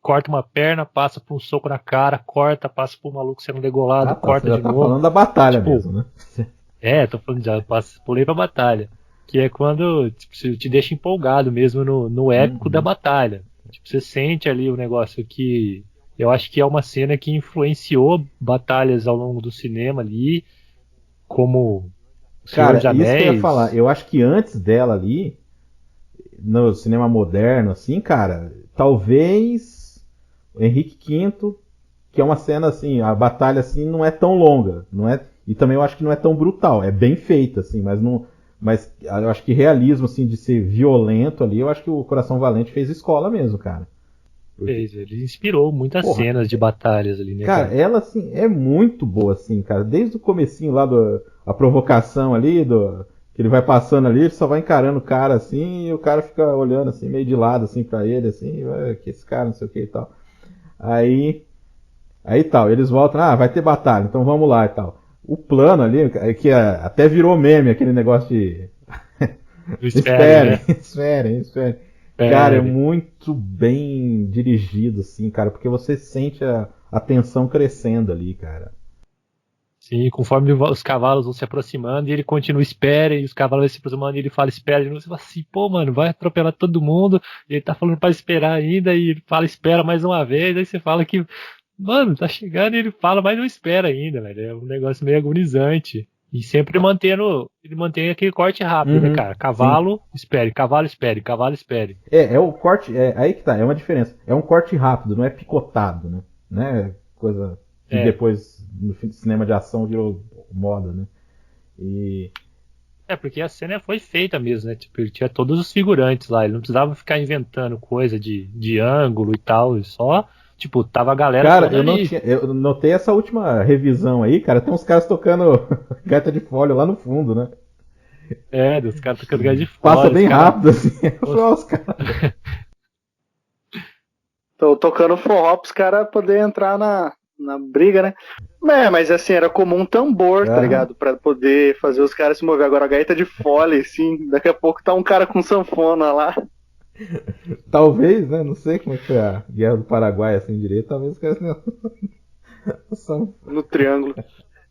corta uma perna, passa por um soco na cara, corta, passa por um maluco sendo degolado, corta você de já novo. Tá falando da batalha mesmo, né? Tô falando pulei pra batalha. Que é quando te deixa empolgado mesmo no épico da batalha. Tipo, você sente ali o negócio que eu acho que é uma cena que influenciou batalhas ao longo do cinema ali, como Senhor dos Anéis. Isso que eu ia falar. Eu acho que antes dela ali, no cinema moderno, assim, cara, talvez o Henrique V, que é uma cena assim, a batalha assim não é tão longa, não é? E também eu acho que não é tão brutal, é bem feita assim, mas eu acho que realismo assim de ser violento ali, eu acho que o Coração Valente fez escola mesmo, cara. Ele inspirou muitas cenas de batalhas ali, né, cara? Ela assim é muito boa assim, cara, desde o comecinho lá a provocação ali que ele vai passando ali, ele só vai encarando o cara assim, e o cara fica olhando assim, meio de lado assim pra ele, assim, que esse cara, não sei o que e tal. Aí tal, eles voltam, vai ter batalha, então vamos lá e tal. O plano ali, que até virou meme, aquele negócio de... Esperem. Cara, é muito bem dirigido, assim, cara, porque você sente a tensão crescendo ali, cara. Sim, conforme os cavalos vão se aproximando e ele continua, espera, e os cavalos vão se aproximando e ele fala, espera, e você fala assim, pô, mano, vai atropelar todo mundo, e ele tá falando pra esperar ainda, e ele fala, espera mais uma vez, aí você fala que, mano, tá chegando e ele fala, mas não espera ainda, velho, é um negócio meio agonizante. E sempre ele mantém aquele corte rápido, né, cara? Cavalo, espere, cavalo, espere, cavalo, espere. É o corte, aí que tá, é uma diferença. É um corte rápido, não é picotado, né? Né? Coisa que depois, no fim do cinema de ação, virou moda, né? Porque a cena foi feita mesmo, né? Tipo, ele tinha todos os figurantes lá, ele não precisava ficar inventando coisa de ângulo e tal, ele só... Tipo, tava a galera cara, toda ali. Eu notei essa última revisão aí, cara, tem uns caras tocando gaita de fólio lá no fundo, né? Dos caras tocando gaita de fólio. Passa bem rápido, assim. Os caras... Tô tocando forró pros caras poderem entrar na briga, né? Mas assim, era comum um tambor, tá ligado? Pra poder fazer os caras se mover. Agora a gaita de fole, assim, daqui a pouco tá um cara com sanfona lá. Talvez, né? Não sei como é que foi a Guerra do Paraguai assim direito. Talvez os caras no triângulo.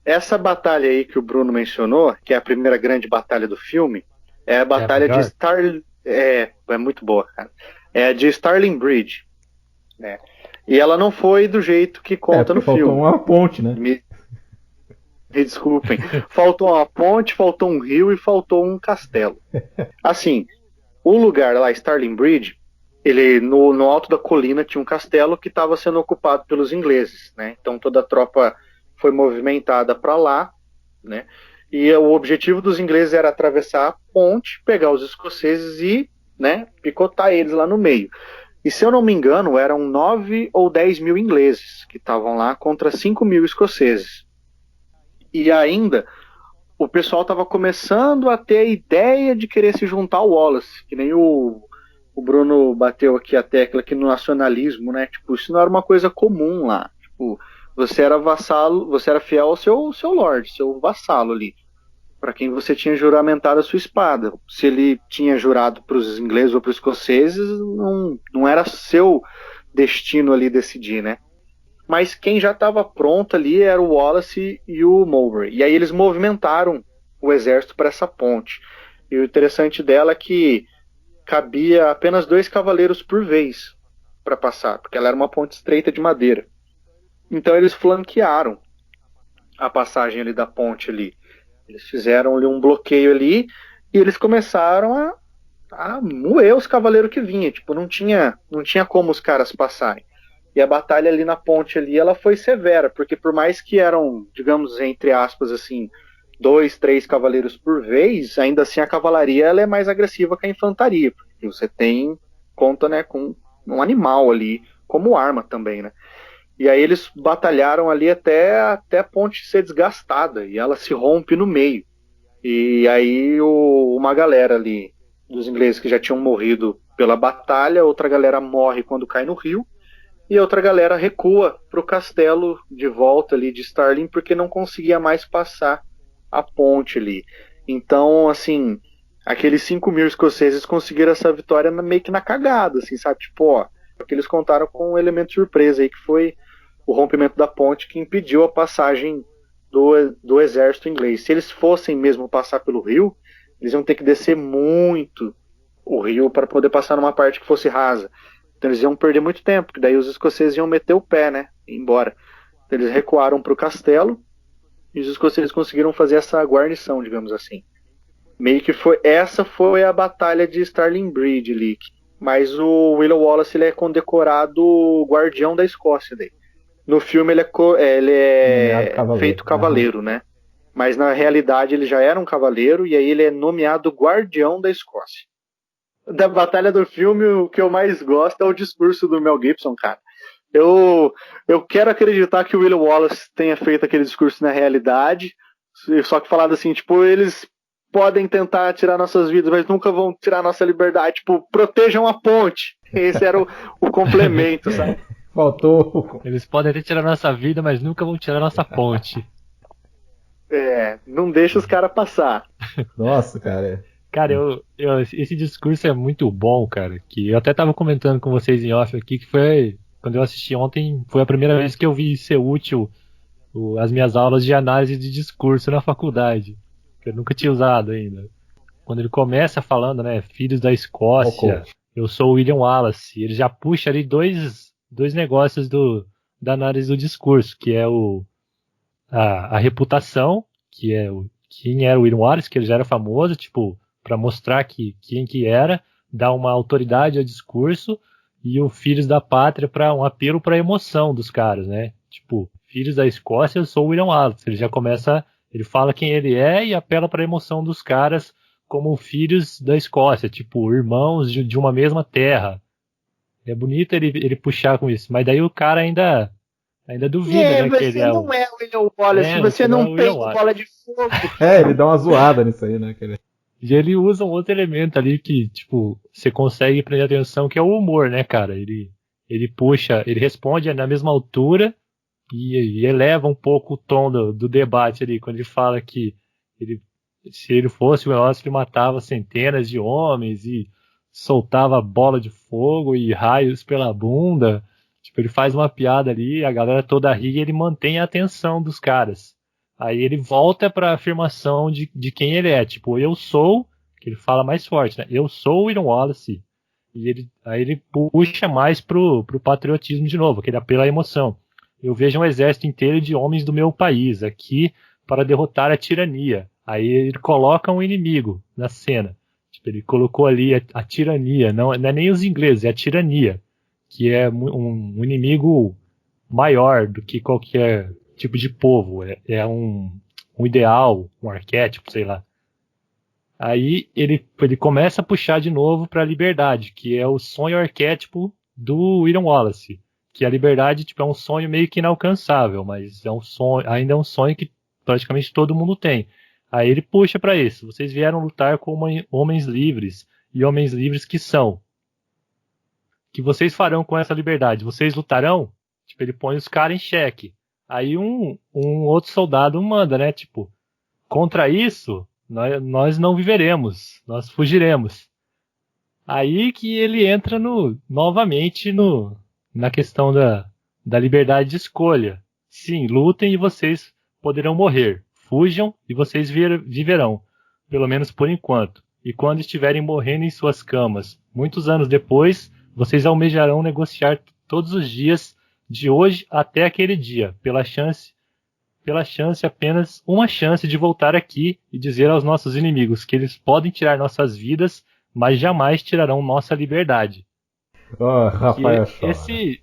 Essa batalha aí que o Bruno mencionou, que é a primeira grande batalha do filme, é a batalha de Starling. É muito boa, cara. É a de Starling Bridge, né? E ela não foi do jeito que conta no filme. Faltou uma ponte, né? Me desculpem. Faltou uma ponte, faltou um rio e faltou um castelo. Assim, o lugar lá, Starling Bridge, ele no alto da colina tinha um castelo que estava sendo ocupado pelos ingleses, né? Então toda a tropa foi movimentada para lá, né? E o objetivo dos ingleses era atravessar a ponte, pegar os escoceses e, né, picotar eles lá no meio. E se eu não me engano, eram 9 ou 10 mil ingleses que estavam lá contra 5 mil escoceses. E ainda o pessoal estava começando a ter a ideia de querer se juntar ao Wallace, que nem o Bruno bateu aqui a tecla aqui no nacionalismo, né? Tipo, isso não era uma coisa comum lá. Tipo, você era vassalo, você era fiel ao seu lord, seu vassalo ali, para quem você tinha juramentado a sua espada. Se ele tinha jurado para os ingleses ou para os escoceses, não era seu destino ali decidir, né? Mas quem já estava pronto ali era o Wallace e o Mowbray. E aí eles movimentaram o exército para essa ponte. E o interessante dela é que cabia apenas 2 cavaleiros por vez para passar, porque ela era uma ponte estreita de madeira. Então eles flanquearam a passagem ali da ponte ali. Eles fizeram ali um bloqueio ali e eles começaram a moer os cavaleiros que vinham. Tipo, não tinha como os caras passarem. E a batalha ali na ponte ali, ela foi severa, porque por mais que eram, digamos, entre aspas, assim, 2, 3 cavaleiros por vez, ainda assim a cavalaria ela é mais agressiva que a infantaria, porque você conta, né, com um animal ali, como arma também, né? E aí eles batalharam ali até a ponte ser desgastada, e ela se rompe no meio. E aí uma galera ali, dos ingleses que já tinham morrido pela batalha, outra galera morre quando cai no rio, e outra galera recua para o castelo de volta ali de Starling, porque não conseguia mais passar a ponte ali. Então, assim, aqueles 5 mil escoceses conseguiram essa vitória meio que na cagada, assim, sabe? Tipo, ó, porque eles contaram com um elemento surpresa aí, que foi o rompimento da ponte que impediu a passagem do exército inglês. Se eles fossem mesmo passar pelo rio, eles iam ter que descer muito o rio para poder passar numa parte que fosse rasa. Então eles iam perder muito tempo, porque daí os escoceses iam meter o pé, né? Ir embora. Então eles recuaram para o castelo e os escoceses conseguiram fazer essa guarnição, digamos assim. Meio que essa foi a batalha de Stirling Bridge ali. Mas o William Wallace ele é condecorado guardião da Escócia daí. No filme ele é feito cavaleiro, né? Mas na realidade ele já era um cavaleiro e aí ele é nomeado guardião da Escócia. Da batalha do filme, o que eu mais gosto é o discurso do Mel Gibson, cara. Eu quero acreditar que o William Wallace tenha feito aquele discurso na realidade, só que falado assim, tipo, eles podem tentar tirar nossas vidas, mas nunca vão tirar nossa liberdade, tipo, protejam a ponte. Esse era o complemento, sabe? Faltou. Eles podem até tirar nossa vida, mas nunca vão tirar nossa ponte. Não deixa os caras passar. Nossa, cara. Cara, esse discurso é muito bom, cara. Que eu até tava comentando com vocês em off aqui, que foi quando eu assisti ontem, foi a primeira vez que eu vi ser útil as minhas aulas de análise de discurso na faculdade, que eu nunca tinha usado ainda. Quando ele começa falando, né, filhos da Escócia, eu sou o William Wallace, ele já puxa ali dois negócios da análise do discurso, que é a reputação, que é quem era o William Wallace, que ele já era famoso, tipo, para mostrar quem que era, dar uma autoridade ao discurso, e o Filhos da Pátria para um apelo para a emoção dos caras, né? Tipo, Filhos da Escócia, eu sou o William Wallace. Ele já começa, ele fala quem ele é e apela para a emoção dos caras como filhos da Escócia, tipo, irmãos de uma mesma terra. É bonito ele puxar com isso, mas daí o cara ainda duvida, né? Que ele não é o William Wallace, você não tem bola de fogo. Ele dá uma zoada nisso aí, né? E ele usa um outro elemento ali que, tipo, você consegue prender atenção, que é o humor, né, cara? Ele puxa, ele responde na mesma altura e eleva um pouco o tom do debate ali, quando ele fala que se ele fosse o Wallace, ele matava centenas de homens e soltava bola de fogo e raios pela bunda. Tipo, ele faz uma piada ali, a galera toda ri e ele mantém a atenção dos caras. Aí ele volta para a afirmação de quem ele é. Tipo, eu sou, que ele fala mais forte, né? Eu sou o William Wallace. E aí ele puxa mais pro patriotismo de novo, aquele apelo à emoção. Eu vejo um exército inteiro de homens do meu país aqui para derrotar a tirania. Aí ele coloca um inimigo na cena. Tipo, ele colocou ali a tirania, não é nem os ingleses, é a tirania, que é um inimigo maior do que qualquer tipo de povo, é um ideal, um arquétipo, sei lá. Aí ele começa a puxar de novo para a liberdade, que é o sonho arquétipo do William Wallace, que a liberdade, tipo, é um sonho meio que inalcançável, mas é um sonho, ainda é um sonho que praticamente todo mundo tem. Aí ele puxa para isso. Vocês vieram lutar como homens livres, e homens livres que são. Que vocês farão com essa liberdade? Vocês lutarão? Tipo, ele põe os caras em xeque. Aí um outro soldado manda, né? Tipo, contra isso, nós não viveremos, nós fugiremos. Aí que ele entra novamente na questão da liberdade de escolha. Sim, lutem e vocês poderão morrer. Fujam e vocês viverão, pelo menos por enquanto. E quando estiverem morrendo em suas camas, muitos anos depois, vocês almejarão negociar todos os dias de hoje até aquele dia, pela chance apenas uma chance de voltar aqui e dizer aos nossos inimigos que eles podem tirar nossas vidas, mas jamais tirarão nossa liberdade. Rafael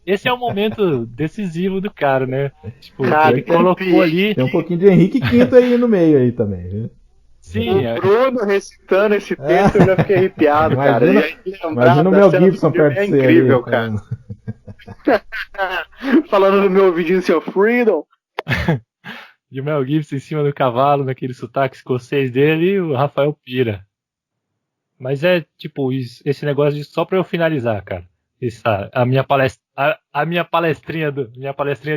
esse é o momento decisivo do cara, né? Tipo, cara, ele colocou ali. Tem um pouquinho de Henrique V aí no meio aí também, viu? Sim, o Bruno recitando esse texto, eu já fiquei arrepiado, cara. Imagina o Mel Gibson perto de você. É incrível, cara. Falando no meu ouvidinho assim, ó, Freedom. E o Mel Gibson em cima do cavalo, naquele sotaque escocês dele, e o Rafael pira. Mas é tipo, esse negócio de, só pra eu finalizar, cara. A minha palestrinha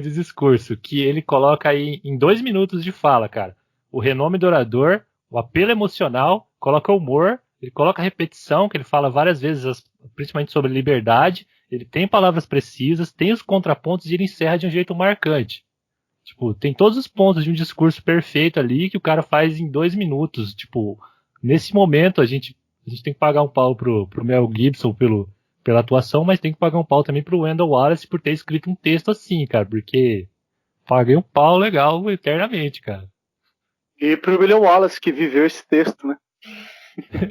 de discurso, que ele coloca aí em 2 minutos de fala, cara. O renome do orador, o apelo emocional, coloca humor Ele coloca repetição, que ele fala várias vezes, principalmente sobre liberdade. Ele tem palavras precisas, tem os contrapontos e ele encerra de um jeito marcante. Tipo, tem todos os pontos de um discurso perfeito ali que o cara faz em 2 minutos. Tipo, nesse momento a gente tem que pagar um pau pro Mel Gibson pela atuação, mas tem que pagar um pau também pro Wendell Wallace por ter escrito um texto assim, cara, porque paguei um pau legal eternamente, cara. E pro William Wallace, que viveu esse texto, né?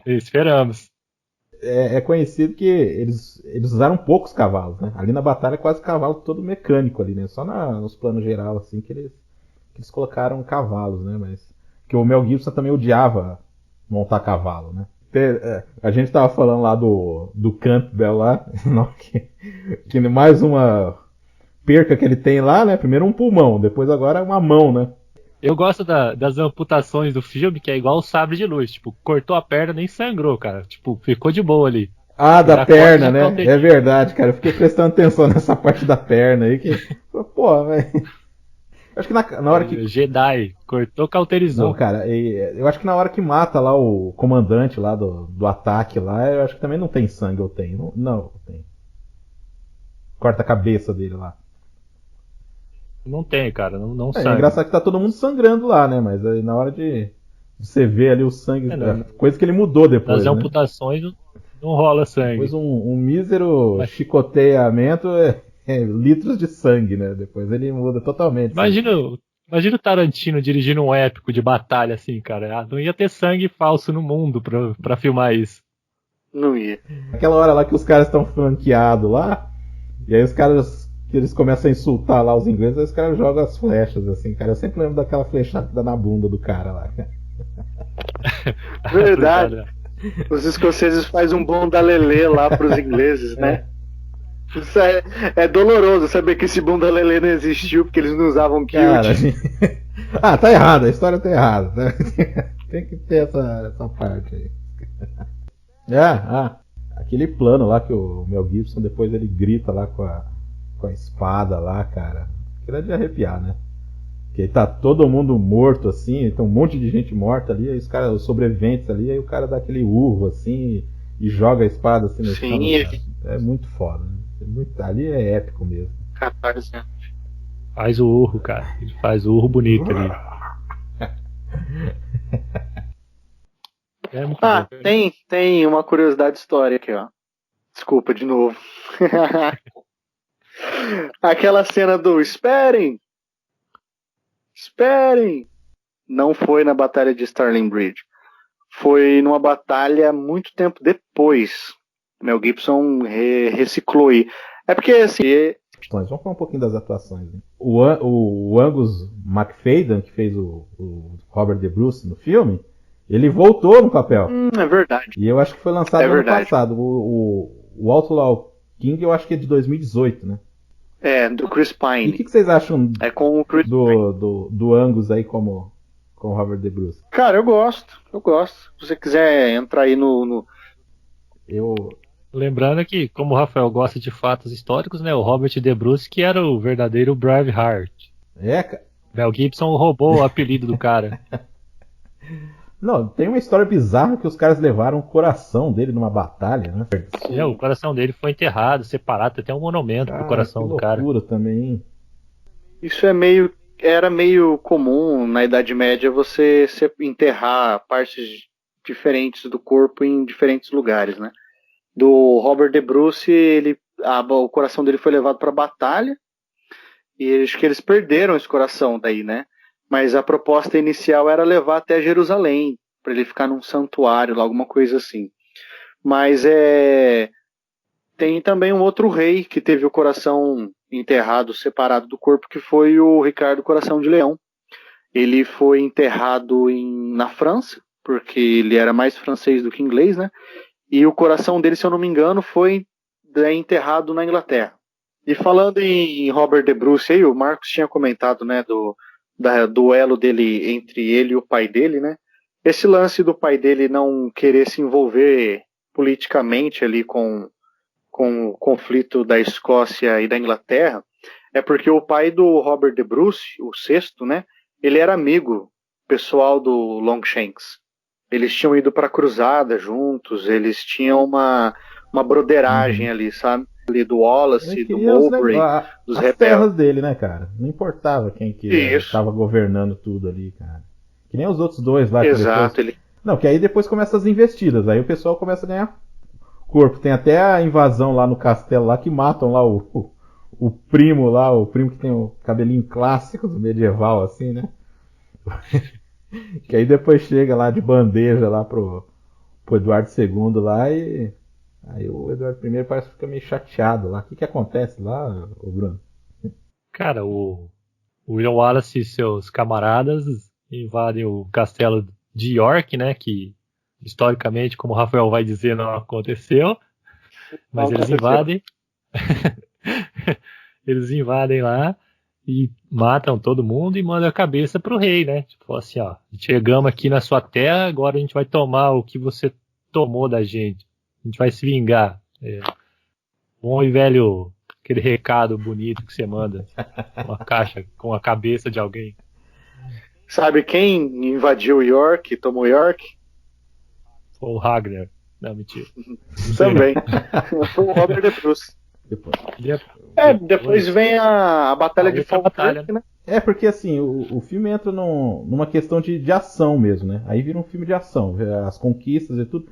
Esperamos. É conhecido que eles usaram poucos cavalos, né? Ali na batalha quase cavalo todo mecânico ali, né? Só nos planos geral, assim, que eles colocaram cavalos, né? Mas que o Mel Gibson também odiava montar cavalo, né? A gente tava falando lá do Campbell lá, que mais uma perca que ele tem lá, né? Primeiro um pulmão, depois agora uma mão, né? Eu gosto das amputações do filme, que é igual o sabre de luz. Tipo, cortou a perna, nem sangrou, cara. Tipo, ficou de boa ali. Ah, da perna, né? É verdade, cara. Eu fiquei prestando atenção nessa parte da perna aí. Pô, velho. Acho que na hora que. Jedi, cortou, cauterizou. Não, cara, eu acho que na hora que mata lá o comandante lá do ataque lá, eu acho que também não tem sangue, ou tem? Não, tem. Corta a cabeça dele lá. Não tem, cara, não sangue. É engraçado que tá todo mundo sangrando lá, né? Mas aí na hora de você ver ali o sangue, coisa que ele mudou depois. Nas amputações não rola sangue. Depois um mísero chicoteamento litros de sangue, né? Depois ele muda totalmente. Imagina o Tarantino dirigindo um épico de batalha assim, cara. Não ia ter sangue falso no mundo pra filmar isso. Não ia. Aquela hora lá que os caras estão flanqueados lá, e aí os caras que eles começam a insultar lá os ingleses, aí os caras jogam as flechas, assim, cara. Eu sempre lembro daquela flechada na bunda do cara lá, cara. Verdade. Os escoceses fazem um bom dalelê lá pros ingleses, né? Isso é doloroso saber que esse bunda lelê não existiu porque eles não usavam kilt. Cara, tá errado, a história tá errada. Né? Tem que ter essa parte aí. Aquele plano lá que o Mel Gibson depois ele grita lá com a espada lá, cara. Aquilo é de arrepiar, né? Porque tá todo mundo morto assim, tem um monte de gente morta ali, aí os sobreviventes ali, aí o cara dá aquele urro assim e joga a espada assim no chão. É muito foda, né? Ali é épico mesmo. Faz o urro, cara. Ele faz o urro bonito ali. Tem uma curiosidade histórica aqui, ó. Desculpa de novo. Aquela cena do esperem! Não foi na batalha de Stirling Bridge. Foi numa batalha muito tempo depois. Mel Gibson reciclou aí. É porque assim. Vamos falar um pouquinho das atuações. Né? O Angus MacFadyen, que fez o Robert De Bruce no filme, ele voltou no papel. É verdade. E eu acho que foi lançado no ano passado. O Outlaw King eu acho que é de 2018, né? É, do Chris Pine. E o que vocês acham com o Chris do Angus aí como Robert De Bruce? Cara, eu gosto. Se você quiser entrar aí no... Lembrando que, como o Rafael gosta de fatos históricos, né? O Robert De Bruce que era o verdadeiro Braveheart. Cara. Mel Gibson roubou o apelido do cara. Não, tem uma história bizarra que os caras levaram o coração dele numa batalha, né? O coração dele foi enterrado, separado, tem até um monumento pro coração do cara. Que loucura também. Isso era meio comum na Idade Média você enterrar partes diferentes do corpo em diferentes lugares, né? Do Robert De Bruce, o coração dele foi levado para batalha e acho que eles perderam esse coração daí, né? Mas a proposta inicial era levar até Jerusalém, para ele ficar num santuário, alguma coisa assim. Mas tem também um outro rei que teve o coração enterrado, separado do corpo, que foi o Ricardo Coração de Leão. Ele foi enterrado na França, porque ele era mais francês do que inglês, né? E o coração dele, se eu não me engano, foi enterrado na Inglaterra. E falando em Robert De Bruce, aí, o Marcos tinha comentado, né, do duelo dele entre ele e o pai dele, né? Esse lance do pai dele não querer se envolver politicamente ali com o conflito da Escócia e da Inglaterra, é porque o pai do Robert De Bruce, o sexto, né? Ele era amigo pessoal do Longshanks. eles tinham ido pra cruzada juntos, eles tinham uma broderagem ali, sabe? Ali do Wallace, do Mowbray, dos as rebeldes. terras dele, né, cara? Não importava quem que Isso. estava governando tudo ali, cara. Que nem os outros dois lá. Exato. Que depois... Não, que aí depois começa as investidas, aí o pessoal começa a ganhar corpo. Tem até a invasão lá no castelo lá que matam lá o primo lá, o primo que tem o cabelinho clássico do medieval, assim, né? Que aí depois chega lá de bandeja lá pro Eduardo II lá e aí o Eduardo I parece que fica meio chateado lá. O que acontece lá, o Bruno? Cara, o William Wallace e seus camaradas invadem o castelo de York, né? Que historicamente, como o Rafael vai dizer, não aconteceu. Mas eles invadem. Eles invadem lá e matam todo mundo e mandam a cabeça pro rei, né? Tipo assim, ó, chegamos aqui na sua terra, agora a gente vai tomar o que você tomou da gente. A gente vai se vingar. Bom e velho, aquele recado bonito que você manda. Uma caixa com a cabeça de alguém. Sabe quem invadiu York, tomou York? Foi o Ragnar. Não, mentira. Também. Foi o Robert de Bruce. Depois vem a Batalha de Falkirk, né? Porque assim, o filme entra numa questão de ação mesmo, né? Aí vira um filme de ação, as conquistas e tudo.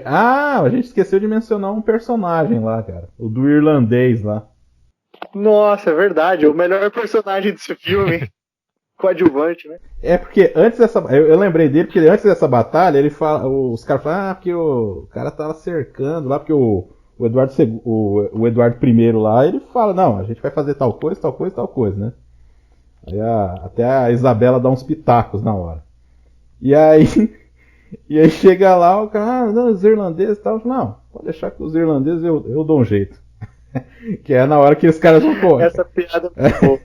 A gente esqueceu de mencionar um personagem lá, cara. O do irlandês lá. Nossa, é verdade. O melhor personagem desse filme. Coadjuvante, né? Porque antes dessa... Eu lembrei dele, porque antes dessa batalha, ele fala, os caras falam, porque o cara tava cercando lá, porque o Eduardo I lá, ele fala, não, a gente vai fazer tal coisa, tal coisa, tal coisa, né? Aí até a Isabela dá uns pitacos na hora. E aí chega lá, o cara, não, os irlandeses e tal, não, pode deixar que os irlandeses eu dou um jeito. Que é na hora que os caras vão correr. Essa piada é muito boa.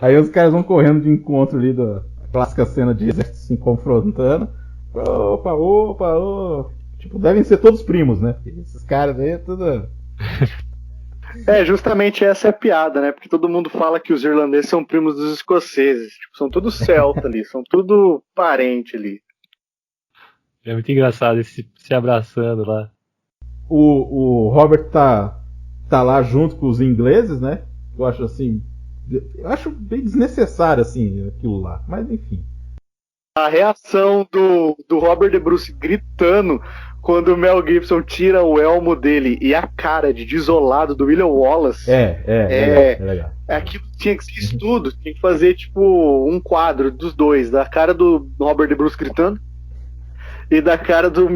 Aí os caras vão correndo de encontro ali da clássica cena de exército se confrontando. Opa. Tipo, devem ser todos primos, né? Esses caras aí é tudo. Justamente essa é a piada, né? Porque todo mundo fala que os irlandeses são primos dos escoceses. Tipo, são todos celta ali, são tudo parente ali. É muito engraçado se abraçando lá. O Robert tá lá junto com os ingleses, né? Eu acho assim. Eu acho bem desnecessário, assim, aquilo lá. Mas enfim. A reação do Robert de Bruce gritando quando o Mel Gibson tira o elmo dele e a cara de desolado do William Wallace. É legal. Aquilo tinha que ser estudo. Tinha que fazer, tipo, um quadro dos dois. Da cara do Robert de Bruce gritando e da cara do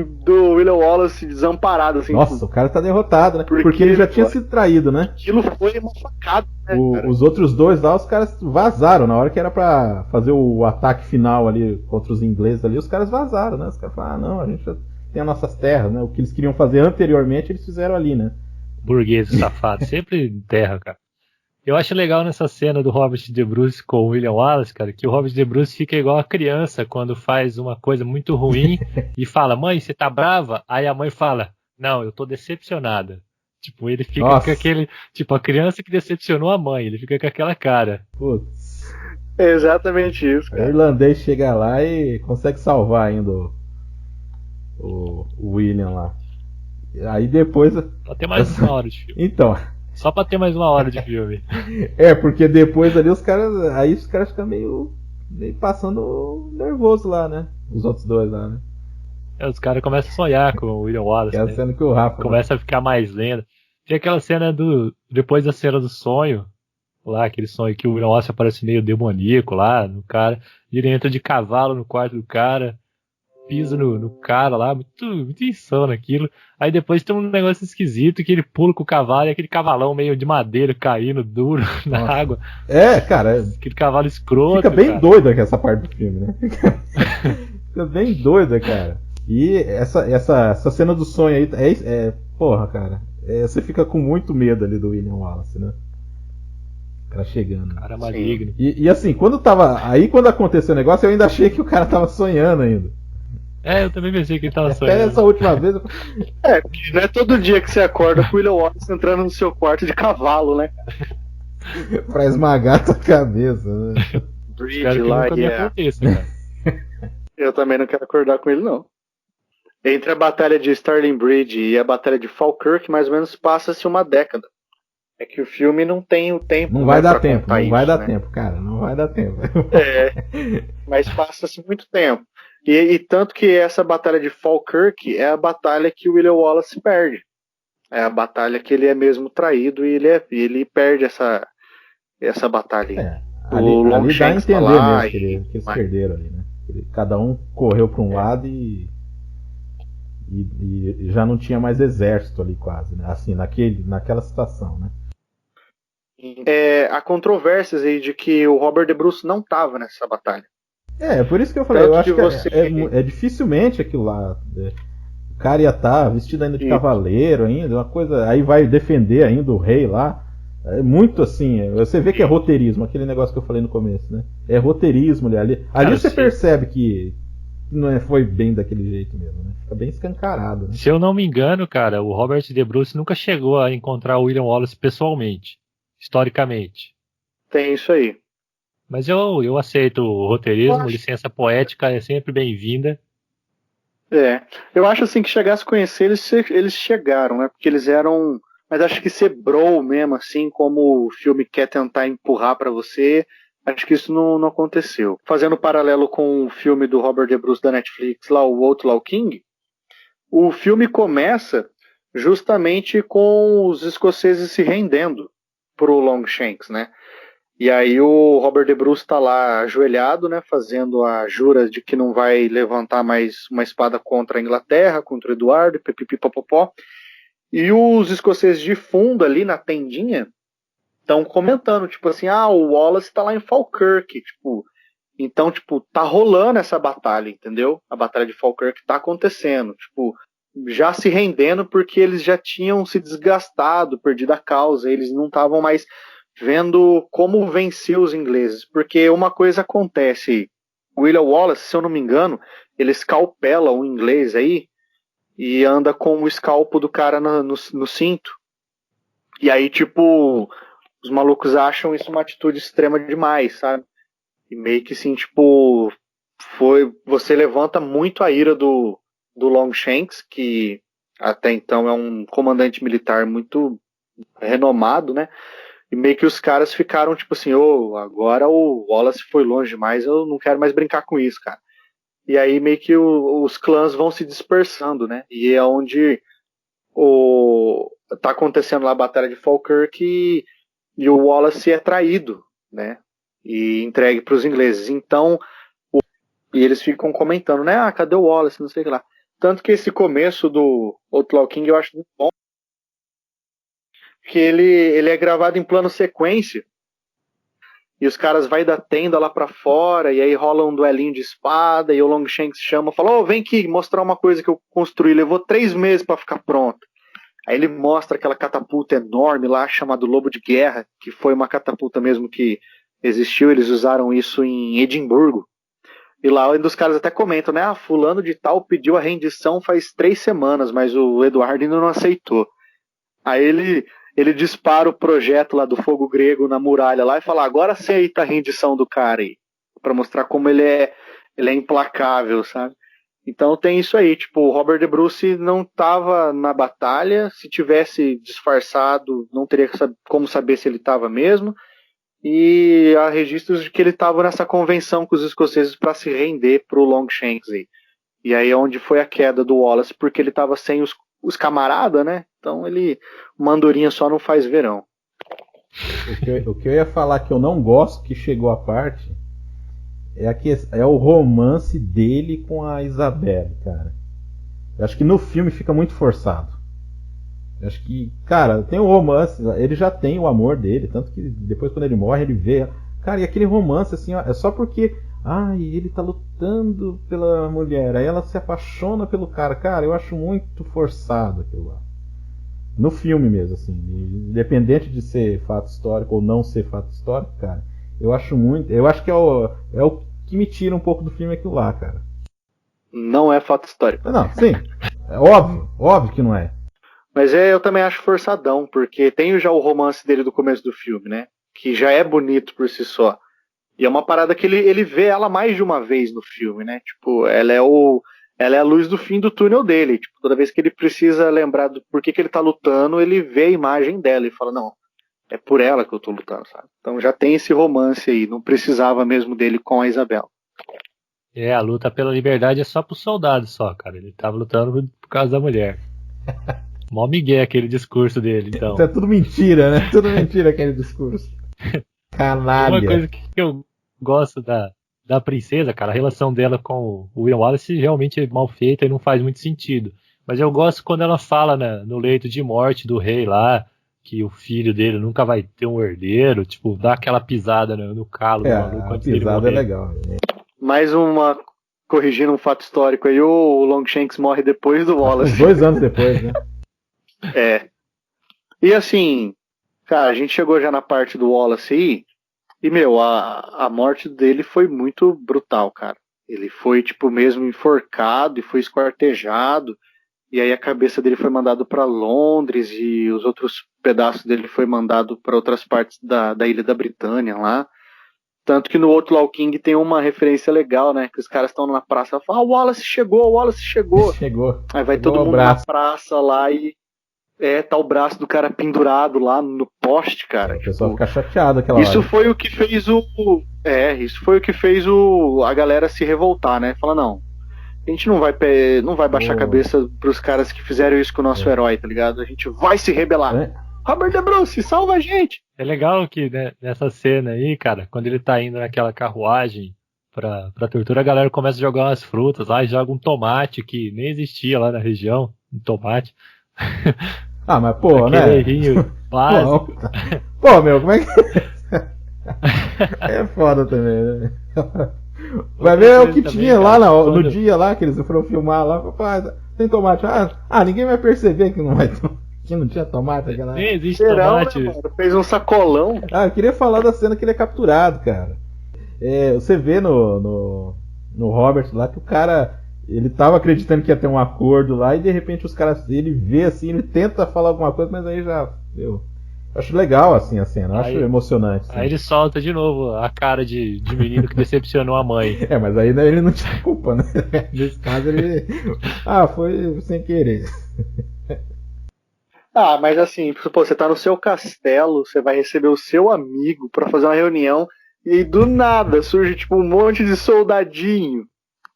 William Wallace desamparado, assim. Nossa, tipo, o cara tá derrotado, né? Porque ele já tinha sido traído, né? Aquilo foi uma facada, né, os outros dois lá, os caras vazaram. Na hora que era pra fazer o ataque final ali contra os ingleses ali, os caras vazaram, né? Os caras falaram, não, a gente já tem as nossas terras, né? O que eles queriam fazer anteriormente, eles fizeram ali, né? Burgueses safados, sempre terra, cara. Eu acho legal nessa cena do Robert de Bruce com o William Wallace, cara, que o Robert de Bruce fica igual a criança quando faz uma coisa muito ruim e fala, mãe, você tá brava? Aí a mãe fala, não, eu tô decepcionada. Tipo, ele fica com aquele, tipo, a criança que decepcionou a mãe, ele fica com aquela cara. Putz. É exatamente isso, cara. O irlandês chega lá e consegue salvar ainda o William lá. Aí depois... Pra ter mais uma hora de filme. Então... Só pra ter mais uma hora de filme. Porque depois ali os caras ficam meio passando nervoso lá, né? Os outros dois lá, né? Os caras começam a sonhar com o William Wallace. É a cena que o Rafa... Começa a ficar mais lenda. Tem aquela cena depois da cena do sonho, lá, aquele sonho que o William Wallace aparece meio demoníaco lá no cara, e ele entra de cavalo no quarto do cara, pisa no cara lá, muito insano aquilo. Aí depois tem um negócio esquisito que ele pula com o cavalo e aquele cavalão meio de madeira caindo duro na água. Cara. Aquele cavalo escroto. Fica bem doida essa parte do filme, né? Fica bem doida, cara. E essa cena do sonho aí porra, cara. Você fica com muito medo ali do William Wallace, né? O cara chegando. Cara maligno. E assim, quando aconteceu o negócio, eu ainda achei que o cara tava sonhando ainda. Eu também pensei que ele tava sonhando. Até essa última vez. Porque não é todo dia que você acorda com o William Wallace entrando no seu quarto de cavalo, né? Pra esmagar a tua cabeça, né? Bridge lá, aconteça, cara. Eu também não quero acordar com ele, não. Entre a batalha de Starling Bridge e a batalha de Falkirk, mais ou menos passa-se uma década. É que o filme não tem o tempo. Não vai né, dar pra tempo, contar não isso, vai dar né? tempo, cara, não vai dar tempo. Mas passa-se muito tempo. E tanto que essa batalha de Falkirk é a batalha que o William Wallace perde. É a batalha que ele é mesmo traído e ele perde essa batalha aí. É, O ali dá a Longshanks tá entender lá mesmo que e eles perderam ali, né? Cada um correu para um lado e já não tinha mais exército ali quase, né? Assim, naquela situação, né? há controvérsias aí de que o Robert De Bruce não estava nessa batalha. É por isso que eu falei, Tanto eu acho que que você. é dificilmente aquilo lá. O cara ia estar vestido ainda de cavaleiro ainda, uma coisa. Aí vai defender ainda o rei lá. É muito assim, você vê que é roteirismo, aquele negócio que eu falei no começo, né? É roteirismo ali. Ali você percebe que não foi bem daquele jeito mesmo, né? Fica bem escancarado, né? Se eu não me engano, cara, o Robert De Bruce nunca chegou a encontrar o William Wallace pessoalmente, historicamente. Tem isso aí. Mas eu aceito o roteirismo, licença poética é sempre bem-vinda. Eu acho assim que chegasse a conhecer, eles chegaram, né? Porque eles eram. Mas acho que ser bro mesmo, assim, como o filme quer tentar empurrar pra você, acho que isso não aconteceu. Fazendo paralelo com o filme do Robert De Bruce da Netflix, lá, o Outlaw King, o filme começa justamente com os escoceses se rendendo pro Longshanks, né? E aí o Robert De Bruce está lá ajoelhado, né, fazendo a jura de que não vai levantar mais uma espada contra a Inglaterra, contra o Eduardo, pipipipopopó. E os escoceses de fundo ali na tendinha estão comentando, tipo assim, o Wallace está lá em Falkirk, tipo, então, tipo, tá rolando essa batalha, entendeu? A batalha de Falkirk tá acontecendo, tipo, já se rendendo porque eles já tinham se desgastado, perdido a causa, eles não estavam mais vendo como vencer os ingleses, porque uma coisa acontece, o William Wallace, se eu não me engano, ele escalpela um inglês aí e anda com o escalpo do cara no cinto, e aí tipo, os malucos acham isso uma atitude extrema demais, sabe? E meio que assim, tipo, você levanta muito a ira do Longshanks, que até então é um comandante militar muito renomado, né? E meio que os caras ficaram tipo assim, agora o Wallace foi longe demais, eu não quero mais brincar com isso, cara. E aí meio que os clãs vão se dispersando, né? E é onde tá acontecendo lá a Batalha de Falkirk e o Wallace é traído, né? E entregue para os ingleses. Então, e eles ficam comentando, né? Cadê o Wallace? Não sei o que lá. Tanto que esse começo do Outlaw King eu acho muito bom, que ele é gravado em plano sequência. E os caras vai da tenda lá pra fora, e aí rola um duelinho de espada, e o Longshanks chama, fala, vem aqui mostrar uma coisa que eu construí, levou 3 meses para ficar pronta. Aí ele mostra aquela catapulta enorme lá, chamada Lobo de Guerra, que foi uma catapulta mesmo que existiu, eles usaram isso em Edimburgo. E lá os caras até comentam, né, fulano de tal pediu a rendição faz 3 semanas, mas o Eduardo ainda não aceitou. Aí ele dispara o projeto lá do fogo grego na muralha lá e fala, agora aceita a rendição do cara aí. Pra mostrar como ele é implacável, sabe? Então tem isso aí, tipo, o Robert De Bruce não estava na batalha, se tivesse disfarçado, não teria como saber se ele estava mesmo, e há registros de que ele estava nessa convenção com os escoceses para se render pro Longshanks aí. E aí é onde foi a queda do Wallace, porque ele estava sem os camaradas, né? Então uma andorinha só não faz verão. O que eu ia falar que eu não gosto, que chegou a parte, é o romance dele com a Isabelle, cara. Eu acho que no filme fica muito forçado. Eu acho que, cara, tem um romance, ele já tem o amor dele, tanto que depois quando ele morre ele vê. Cara, e aquele romance assim, ó, é só porque ele tá lutando pela mulher, aí ela se apaixona pelo cara. Cara, eu acho muito forçado aquilo lá. No filme mesmo, assim, independente de ser fato histórico ou não ser fato histórico, cara, eu acho muito. Eu acho que é o que me tira um pouco do filme aquilo lá, cara. Não é fato histórico. Não, sim. É óbvio que não é. Mas eu também acho forçadão, porque tem já o romance dele do começo do filme, né? Que já é bonito por si só. E é uma parada que ele vê ela mais de uma vez no filme, né? Tipo, ela é a luz do fim do túnel dele. Tipo, toda vez que ele precisa lembrar do porquê que ele tá lutando, ele vê a imagem dela e fala, não, é por ela que eu tô lutando, sabe? Então já tem esse romance aí, não precisava mesmo dele com a Isabel. A luta pela liberdade é só pro soldado só, cara. Ele tava lutando por causa da mulher. Mó migué aquele discurso dele, então. Isso é tudo mentira, né? Tudo mentira aquele discurso. Canalha. Uma coisa que eu gosto da princesa, cara, a relação dela com o William Wallace realmente é mal feita e não faz muito sentido. Mas eu gosto quando ela fala no leito de morte do rei lá, que o filho dele nunca vai ter um herdeiro, tipo, dá aquela pisada no calo do maluco antes dele morrer. A pisada é legal. Né? Mais uma, corrigindo um fato histórico aí, o Longshanks morre depois do Wallace. 2 anos depois, né? E assim, cara, a gente chegou já na parte do Wallace aí, e a morte dele foi muito brutal, cara. Ele foi, tipo, mesmo enforcado e foi esquartejado, e aí a cabeça dele foi mandado para Londres, e os outros pedaços dele foi mandado para outras partes da Ilha da Britânia lá. Tanto que no Outlaw King tem uma referência legal, né? Que os caras estão na praça e falam, o Wallace chegou, o Wallace chegou. Chegou. Aí vai todo mundo na praça lá e tá o braço do cara pendurado lá no poste, cara. O pessoal fica chateado aquela Isso hora. foi o que fez isso foi o que fez a galera se revoltar, né? Fala, não, a gente não vai baixar a cabeça pros caras que fizeram isso com o nosso herói, tá ligado? A gente vai se rebelar. Robert De Bruce, salva a gente! É legal que, né, nessa cena aí, cara, quando ele tá indo naquela carruagem pra tortura, a galera começa a jogar umas frutas lá e joga um tomate que nem existia lá na região, um tomate. Mas pô, aquele errinho básico. Pô, meu, como é que... É foda também, né? Vai ver o que tinha lá no dia lá, que eles foram filmar lá, tem tomate. Ninguém vai perceber que não vai que não tinha tomate aquela. Nem existe tomate. Né, fez um sacolão. Eu queria falar da cena que ele é capturado, cara. Você vê no Robert lá que o cara, ele tava acreditando que ia ter um acordo lá e de repente os caras, ele vê assim, ele tenta falar alguma coisa, mas aí já, eu acho legal assim a cena, eu acho emocionante. Assim. Aí ele solta de novo a cara de menino que decepcionou a mãe. Mas aí ele não tinha culpa, né? Nesse caso ele, foi sem querer. Mas assim, pô, você tá no seu castelo, você vai receber o seu amigo pra fazer uma reunião e do nada surge tipo um monte de soldadinho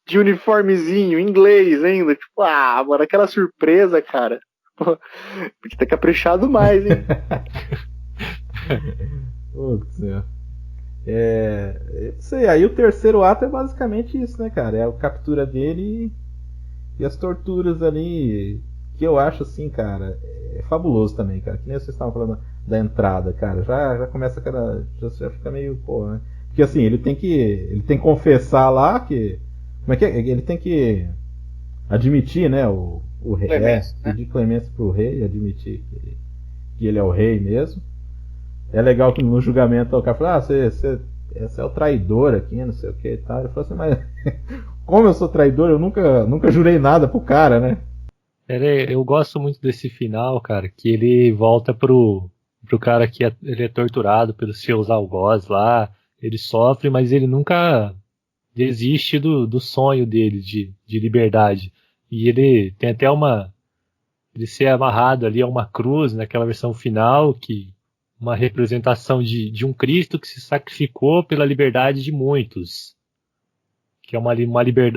de uniformezinho, inglês ainda, tipo, mano, aquela surpresa, cara. Pô, podia ter caprichado mais, hein? Putz, sei, aí o terceiro ato é basicamente isso, né, cara? É a captura dele e as torturas ali, que eu acho assim, cara, é fabuloso também, cara. Que nem vocês estavam falando da entrada, cara. Já começa aquela. Já fica meio, pô, né? Porque assim, ele tem que confessar lá que. Como é que é? Ele tem que admitir, né? O rei. Pedir clemência pro rei, admitir que ele é o rei mesmo. É legal que no julgamento o cara fala, você é o traidor aqui, não sei o que e tal. Ele falou assim, mas como eu sou traidor, eu nunca jurei nada pro cara, né? Eu gosto muito desse final, cara, que ele volta pro cara que ele é torturado pelos seus algozes lá, ele sofre, mas ele nunca desiste do sonho dele de liberdade. E ele tem até ele ser amarrado ali a uma cruz naquela versão final, que uma representação de um Cristo que se sacrificou pela liberdade de muitos. Que é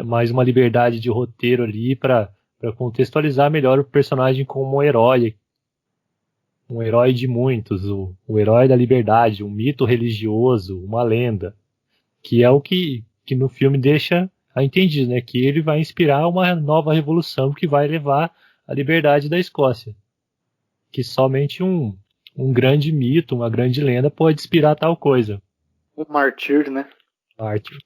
mais uma liberdade de roteiro ali para contextualizar melhor o personagem como um herói de muitos, o herói da liberdade, um mito religioso, uma lenda, que é o que no filme deixa a entender, né, que ele vai inspirar uma nova revolução que vai levar à liberdade da Escócia, que somente um grande mito, uma grande lenda pode inspirar tal coisa. Um mártir, né? Mártir.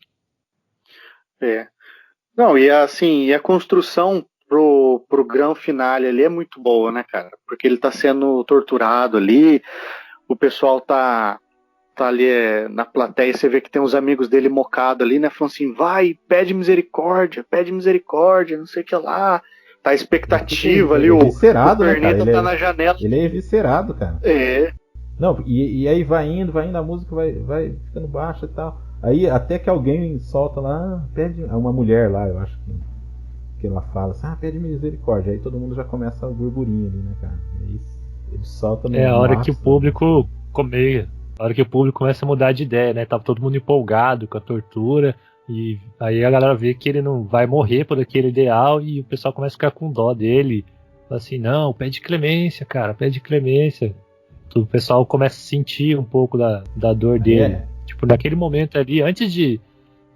Não, e a construção pro grande finale ali é muito boa, né, cara? Porque ele tá sendo torturado ali, o pessoal tá ali na plateia, você vê que tem uns amigos dele mocados ali, né? Falando assim, vai, pede misericórdia, não sei o que lá. Tá a expectativa ali, o Perneta tá na janela. Ele é eviscerado, cara. É. Não, e aí vai indo, a música vai ficando baixa e tal. Aí até que alguém solta lá, pede uma mulher lá, eu acho que ela fala assim, pede misericórdia. Aí todo mundo já começa o burburinho ali, né, cara? Aí ele solta no A hora que o máximo, público a hora que o público começa a mudar de ideia, né? Tava todo mundo empolgado com a tortura, e aí a galera vê que ele não vai morrer por aquele ideal, e o pessoal começa a ficar com dó dele. Fala assim, não, pede clemência, cara, pede clemência. O pessoal começa a sentir um pouco da dor dele. Tipo, naquele momento ali, antes de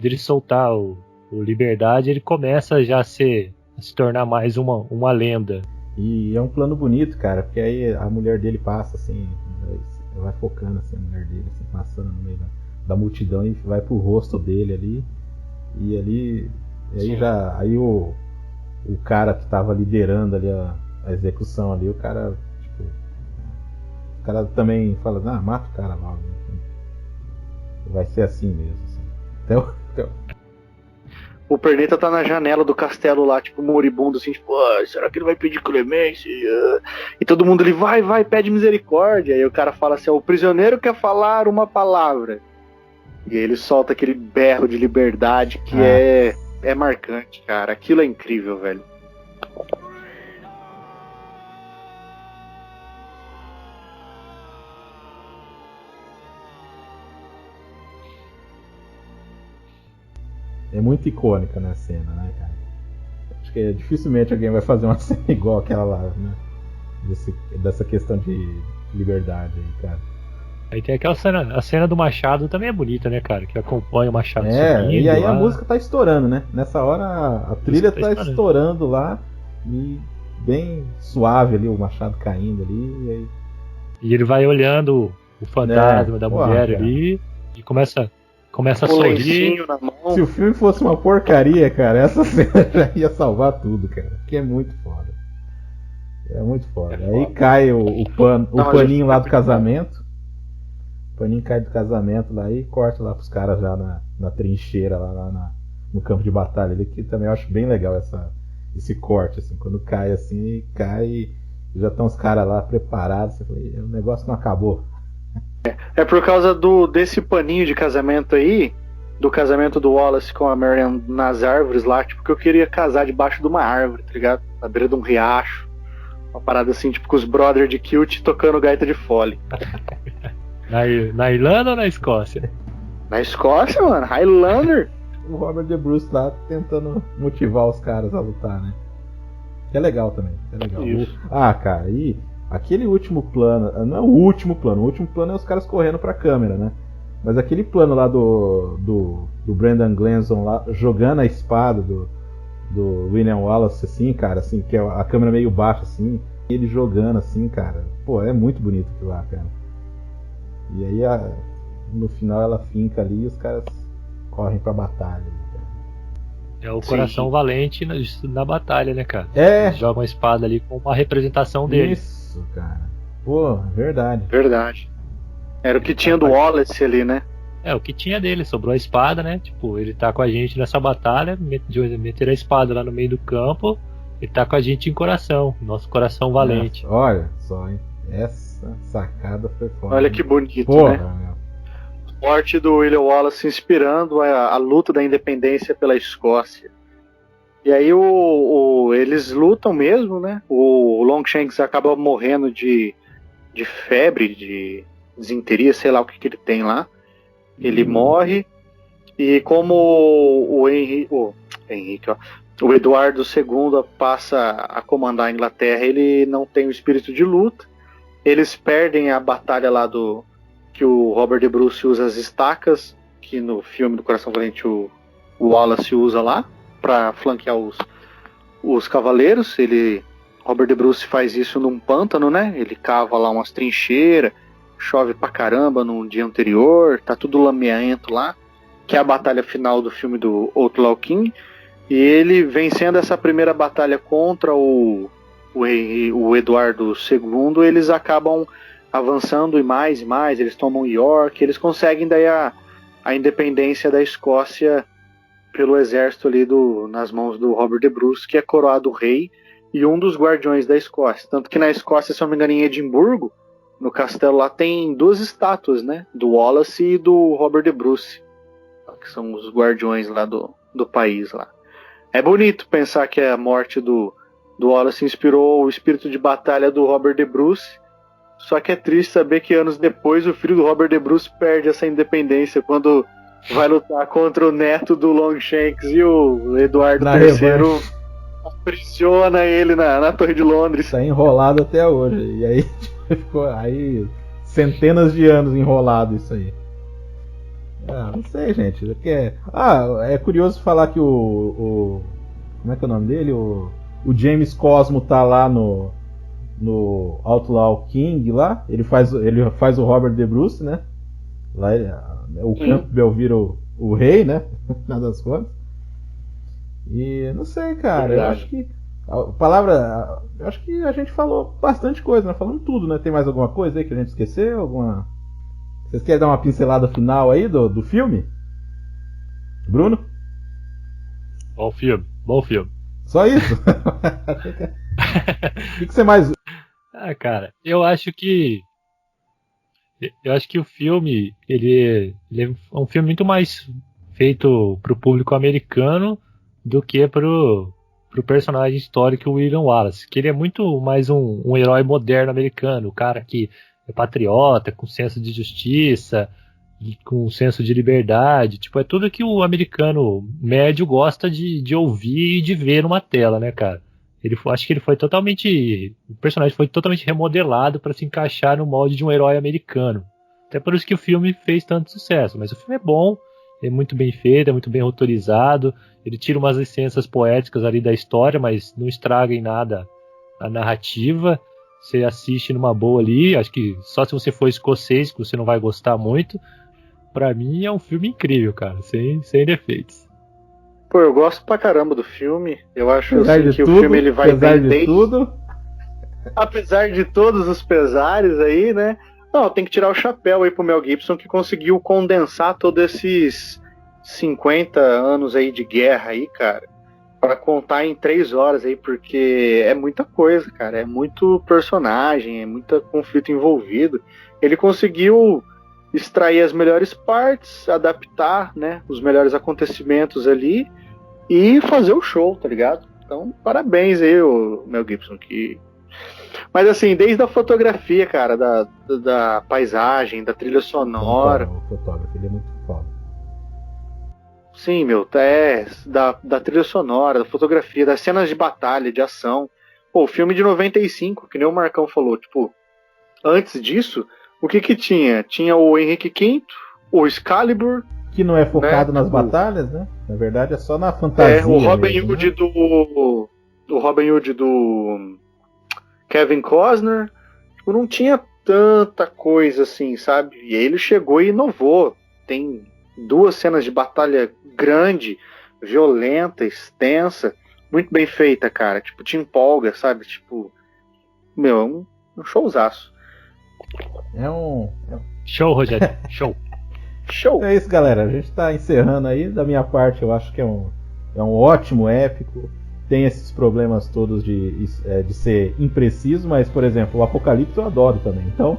ele soltar o Liberdade, ele começa já a se tornar mais uma lenda. E é um plano bonito, cara, porque aí a mulher dele passa assim, vai focando assim, a mulher dele assim, passando no meio da multidão e vai pro rosto dele ali. E ali, aí o cara que tava liderando ali a execução ali, o cara também fala, mata o cara logo. Vai ser assim mesmo. Assim. Então... O Perneta tá na janela do castelo lá, tipo, moribundo, assim, tipo, será que ele vai pedir clemência? E todo mundo ali, vai, pede misericórdia. E aí o cara fala assim, o prisioneiro quer falar uma palavra. E aí ele solta aquele berro de liberdade que é marcante, cara. Aquilo é incrível, velho. É muito icônica, né, a cena, né, cara? Acho que dificilmente alguém vai fazer uma cena igual aquela lá, né? Dessa questão de liberdade aí, cara. Aí tem aquela cena, a cena do Machado também é bonita, né, cara? Que acompanha o Machado subindo. E aí lá. A música tá estourando, né? Nessa hora a trilha tá estourando lá e bem suave ali, o Machado caindo ali. E ele vai olhando o fantasma da mulher ali e começa a sorrir. Na mão. Se o filme fosse uma porcaria, cara, essa cena já ia salvar tudo, cara. Que é muito foda. É muito foda. Aí cai o paninho lá do casamento. O paninho cai do casamento lá e corta lá pros caras já na trincheira, lá no campo de batalha ali, que também eu acho bem legal esse corte, assim, quando cai assim, e já estão os caras lá preparados, o negócio não acabou. É por causa desse paninho de casamento aí, do casamento do Wallace com a Marion nas árvores lá, tipo, que eu queria casar debaixo de uma árvore, tá ligado? Na beira de um riacho. Uma parada assim, tipo, com os brothers de Kilt tocando gaita de fole. Na Irlanda ou na Escócia? Na Escócia, mano, Highlander. O Robert De Bruce lá tentando motivar os caras a lutar, né? Que é legal também, é legal. Isso. Cara, e aquele último plano, não é o último plano é os caras correndo pra câmera, né? Mas aquele plano lá do Brendan Gleeson lá, jogando a espada do William Wallace, assim, cara, assim, que é a câmera meio baixa, assim, e ele jogando, assim, cara, pô, é muito bonito aquilo lá, cara. E aí, no final, ela finca ali e os caras correm pra batalha. Cara. É o coração valente na batalha, né, cara? É. Eles jogam a espada ali com uma representação dele. Isso, cara. Pô, verdade. Verdade. Era o que tinha do Wallace ali, né? É, o que tinha dele, sobrou a espada, né? Tipo, ele tá com a gente nessa batalha, meter a espada lá no meio do campo, ele tá com a gente em coração, nosso coração valente. Nossa, olha só, hein? Essa sacada foi foda. Olha que bonito, porra, né? Meu. Morte do William Wallace inspirando a luta da independência pela Escócia. E aí eles lutam mesmo, né? O Longshanks acaba morrendo de febre, de desinteria, sei lá o que ele tem lá. Ele morre, e como o Eduardo II passa a comandar a Inglaterra, ele não tem o espírito de luta. Eles perdem a batalha lá que o Robert De Bruce usa as estacas, que no filme do Coração Valente o Wallace usa lá, para flanquear os cavaleiros. Robert De Bruce faz isso num pântano, né? Ele cava lá umas trincheiras, chove pra caramba no dia anterior, tá tudo lameento lá, que é a batalha final do filme do Outlaw King. E ele, vencendo essa primeira batalha contra o Eduardo II, eles acabam avançando e mais, eles tomam York, eles conseguem daí a independência da Escócia pelo exército ali nas mãos do Robert De Bruce, que é coroado rei e um dos guardiões da Escócia. Tanto que na Escócia, se eu não me engano, em Edimburgo, no castelo lá, tem duas estátuas, né? Do Wallace e do Robert De Bruce. que são os guardiões lá do país lá. É bonito pensar que a morte do Wallace inspirou o espírito de batalha do Robert De Bruce, só que é triste saber que anos depois o filho do Robert De Bruce perde essa independência quando vai lutar contra o neto do Longshanks e o Eduardo III aprisiona ele na Torre de Londres. Tá enrolado até hoje, e aí ficou aí centenas de anos enrolado isso aí. Não sei, gente. É curioso falar que o como é que é o nome dele? O James Cosmo tá lá no Outlaw King lá. Ele faz o Robert De Bruce, né? Lá o Campbell vira o rei, né? Nada das contas. E não sei, cara. Eu acho que eu acho que a gente falou bastante coisa, né? Falando tudo, né? Tem mais alguma coisa aí que a gente esqueceu? Vocês querem dar uma pincelada final aí do filme? Bruno? Bom filme. Só isso? O que você mais... Cara, eu acho que o filme ele é um filme muito mais feito pro público americano do que pro personagem histórico William Wallace, que ele é muito mais um herói moderno americano, o cara que é patriota, com senso de justiça, com senso de liberdade, tipo, é tudo que o americano médio gosta de ouvir e de ver numa tela, né, cara? Acho que o personagem foi totalmente remodelado para se encaixar no molde de um herói americano. Até por isso que o filme fez tanto sucesso, mas o filme é bom, é muito bem feito, é muito bem roteirizado, ele tira umas licenças poéticas ali da história, mas não estraga em nada a narrativa. Você assiste numa boa ali, acho que só se você for escocês que você não vai gostar muito. Pra mim é um filme incrível, cara, sem defeitos. Pô, eu gosto pra caramba do filme. Eu acho assim, que o filme ele vai bem desde... tudo. Apesar de todos os pesares aí, né? Não, tem que tirar o chapéu aí pro Mel Gibson, que conseguiu condensar todos esses 50 anos aí de guerra aí, cara, para contar em 3 horas aí, porque é muita coisa, cara, é muito personagem, é muito conflito envolvido. Ele conseguiu extrair as melhores partes, adaptar, né, os melhores acontecimentos ali e fazer o show, tá ligado? Então, parabéns aí, o Mel Gibson, que... Mas assim, desde a fotografia, cara, da paisagem, da trilha sonora... O fotógrafo, ele é muito foda. Sim, meu, da trilha sonora, da fotografia, das cenas de batalha, de ação. Pô, o filme de 95, que nem o Marcão falou, tipo, antes disso, o que tinha? Tinha o Henrique V, o Excalibur... Que não é focado, né, nas batalhas, né? Na verdade é só na fantasia. O Robin mesmo, Hood, né? O Robin Hood do Kevin Costner, tipo, não tinha tanta coisa assim, sabe? E aí ele chegou e inovou. Tem 2 cenas de batalha grande, violenta, extensa, muito bem feita, cara. Tipo, te empolga, sabe? Tipo, meu, um showzaço. Show, Rogério. Show. Show. É isso, galera. A gente tá encerrando aí. Da minha parte, eu acho que é um ótimo épico. Tem esses problemas todos de ser impreciso, mas, por exemplo, o Apocalipse eu adoro também. Então,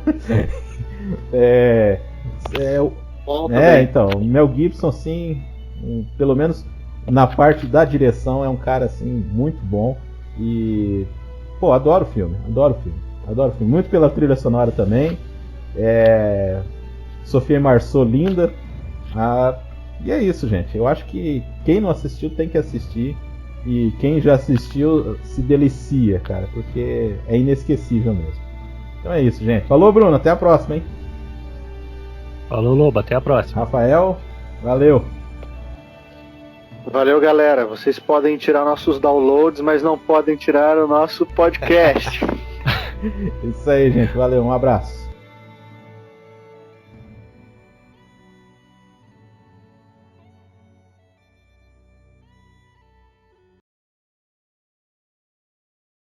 então, Mel Gibson, assim, pelo menos na parte da direção, é um cara, assim, muito bom. E, pô, adoro o filme. Muito pela trilha sonora também. Sophia Marceau, linda. E é isso, gente. Eu acho que quem não assistiu tem que assistir. E quem já assistiu se delicia, cara, porque é inesquecível mesmo. Então é isso, gente. Falou, Bruno. Até a próxima, hein? Falou, Lobo. Até a próxima. Rafael, valeu. Valeu, galera. Vocês podem tirar nossos downloads, mas não podem tirar o nosso podcast. Isso aí, gente. Valeu. Um abraço.